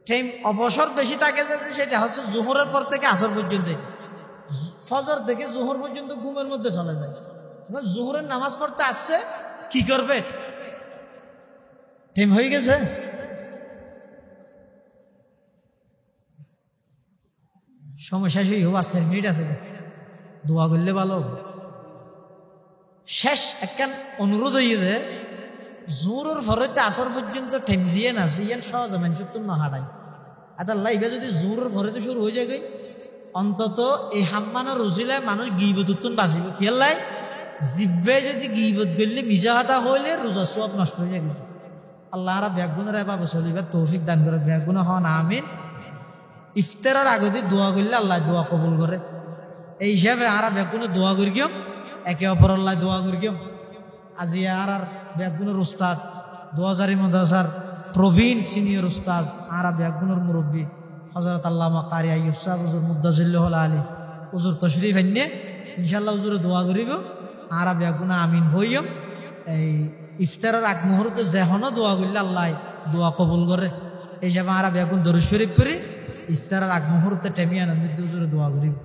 টাইম অবসর বেশি থাকে যাচ্ছে, সেটা হচ্ছে জোহরের পর থেকে আসর পর্যন্ত। ফজর থেকে জোহর পর্যন্ত ঘুমের মধ্যে চলে যায়। এখন জোহরের নামাজ পড়তে আসছে, কি করবে? টাইম হয়ে গেছে, সময় শেষ হয়ে হোক, 4 মিনিট আছে, দোয়া করলে ভালো। শেষ একখান অনুরোধ হয়ে দে, জোরের ফরতে আসর পর্যন্ত ঠেমজিয়ে না জিয়ান সহজ মানুষের তো না হারাই। আচ্ছা লাইভে যদি জোরের ফরতে শুরু হয়ে যায়, অন্তত এই হাম্মানের রসিলায় মানুষ গিবত উত্তন বাঁচিব। খেয়াল্লাই জিব্বে যদি গিবত করলে মিশা হাতা হইলে রোজা সব নষ্ট হয়ে যাবে। আল্লাহ আরা ব্যাগুনের এভাবে চলিবার তৌফিক দান করে, ব্যাগুন হন আমিন। ইফতারের আগতে দোয়া করলে আল্লাহ দোয়া কবুল করে। এই হিসাবে আরা ব্যাগুনে দোয়া করি গিয়ম, একে অপর আল্লাহ দোয়া করি গিয়ম। আজি আর ব্যাগুনের উস্তাদ 2000 মাদ্রাসার প্রবীণ সিনিয়র উস্তাদ, আরা ব্যাগুনের মুরব্বী হযরত আল্লামা কারি আইয়ুব সাহেব হুজুর মুদ্দাজিল্লাহুল আলী হুজুর তশরিফ এনে ইনশাআল্লাহ হুজুরে দোয়া করিব। আরা ব্যাগুনা আমিন হইয়ম। এই ইফতারের আগ মুহূর্তে যেহনো দোয়া করলে আল্লাহ দোয়া কবুল করে। এই হিসাবে আরা ব্যাগুন দরুদ শরীফ পড়ি ইফতারের আগ মুহূর্তে টেমিয়ান হুজুরে দোয়া করিব।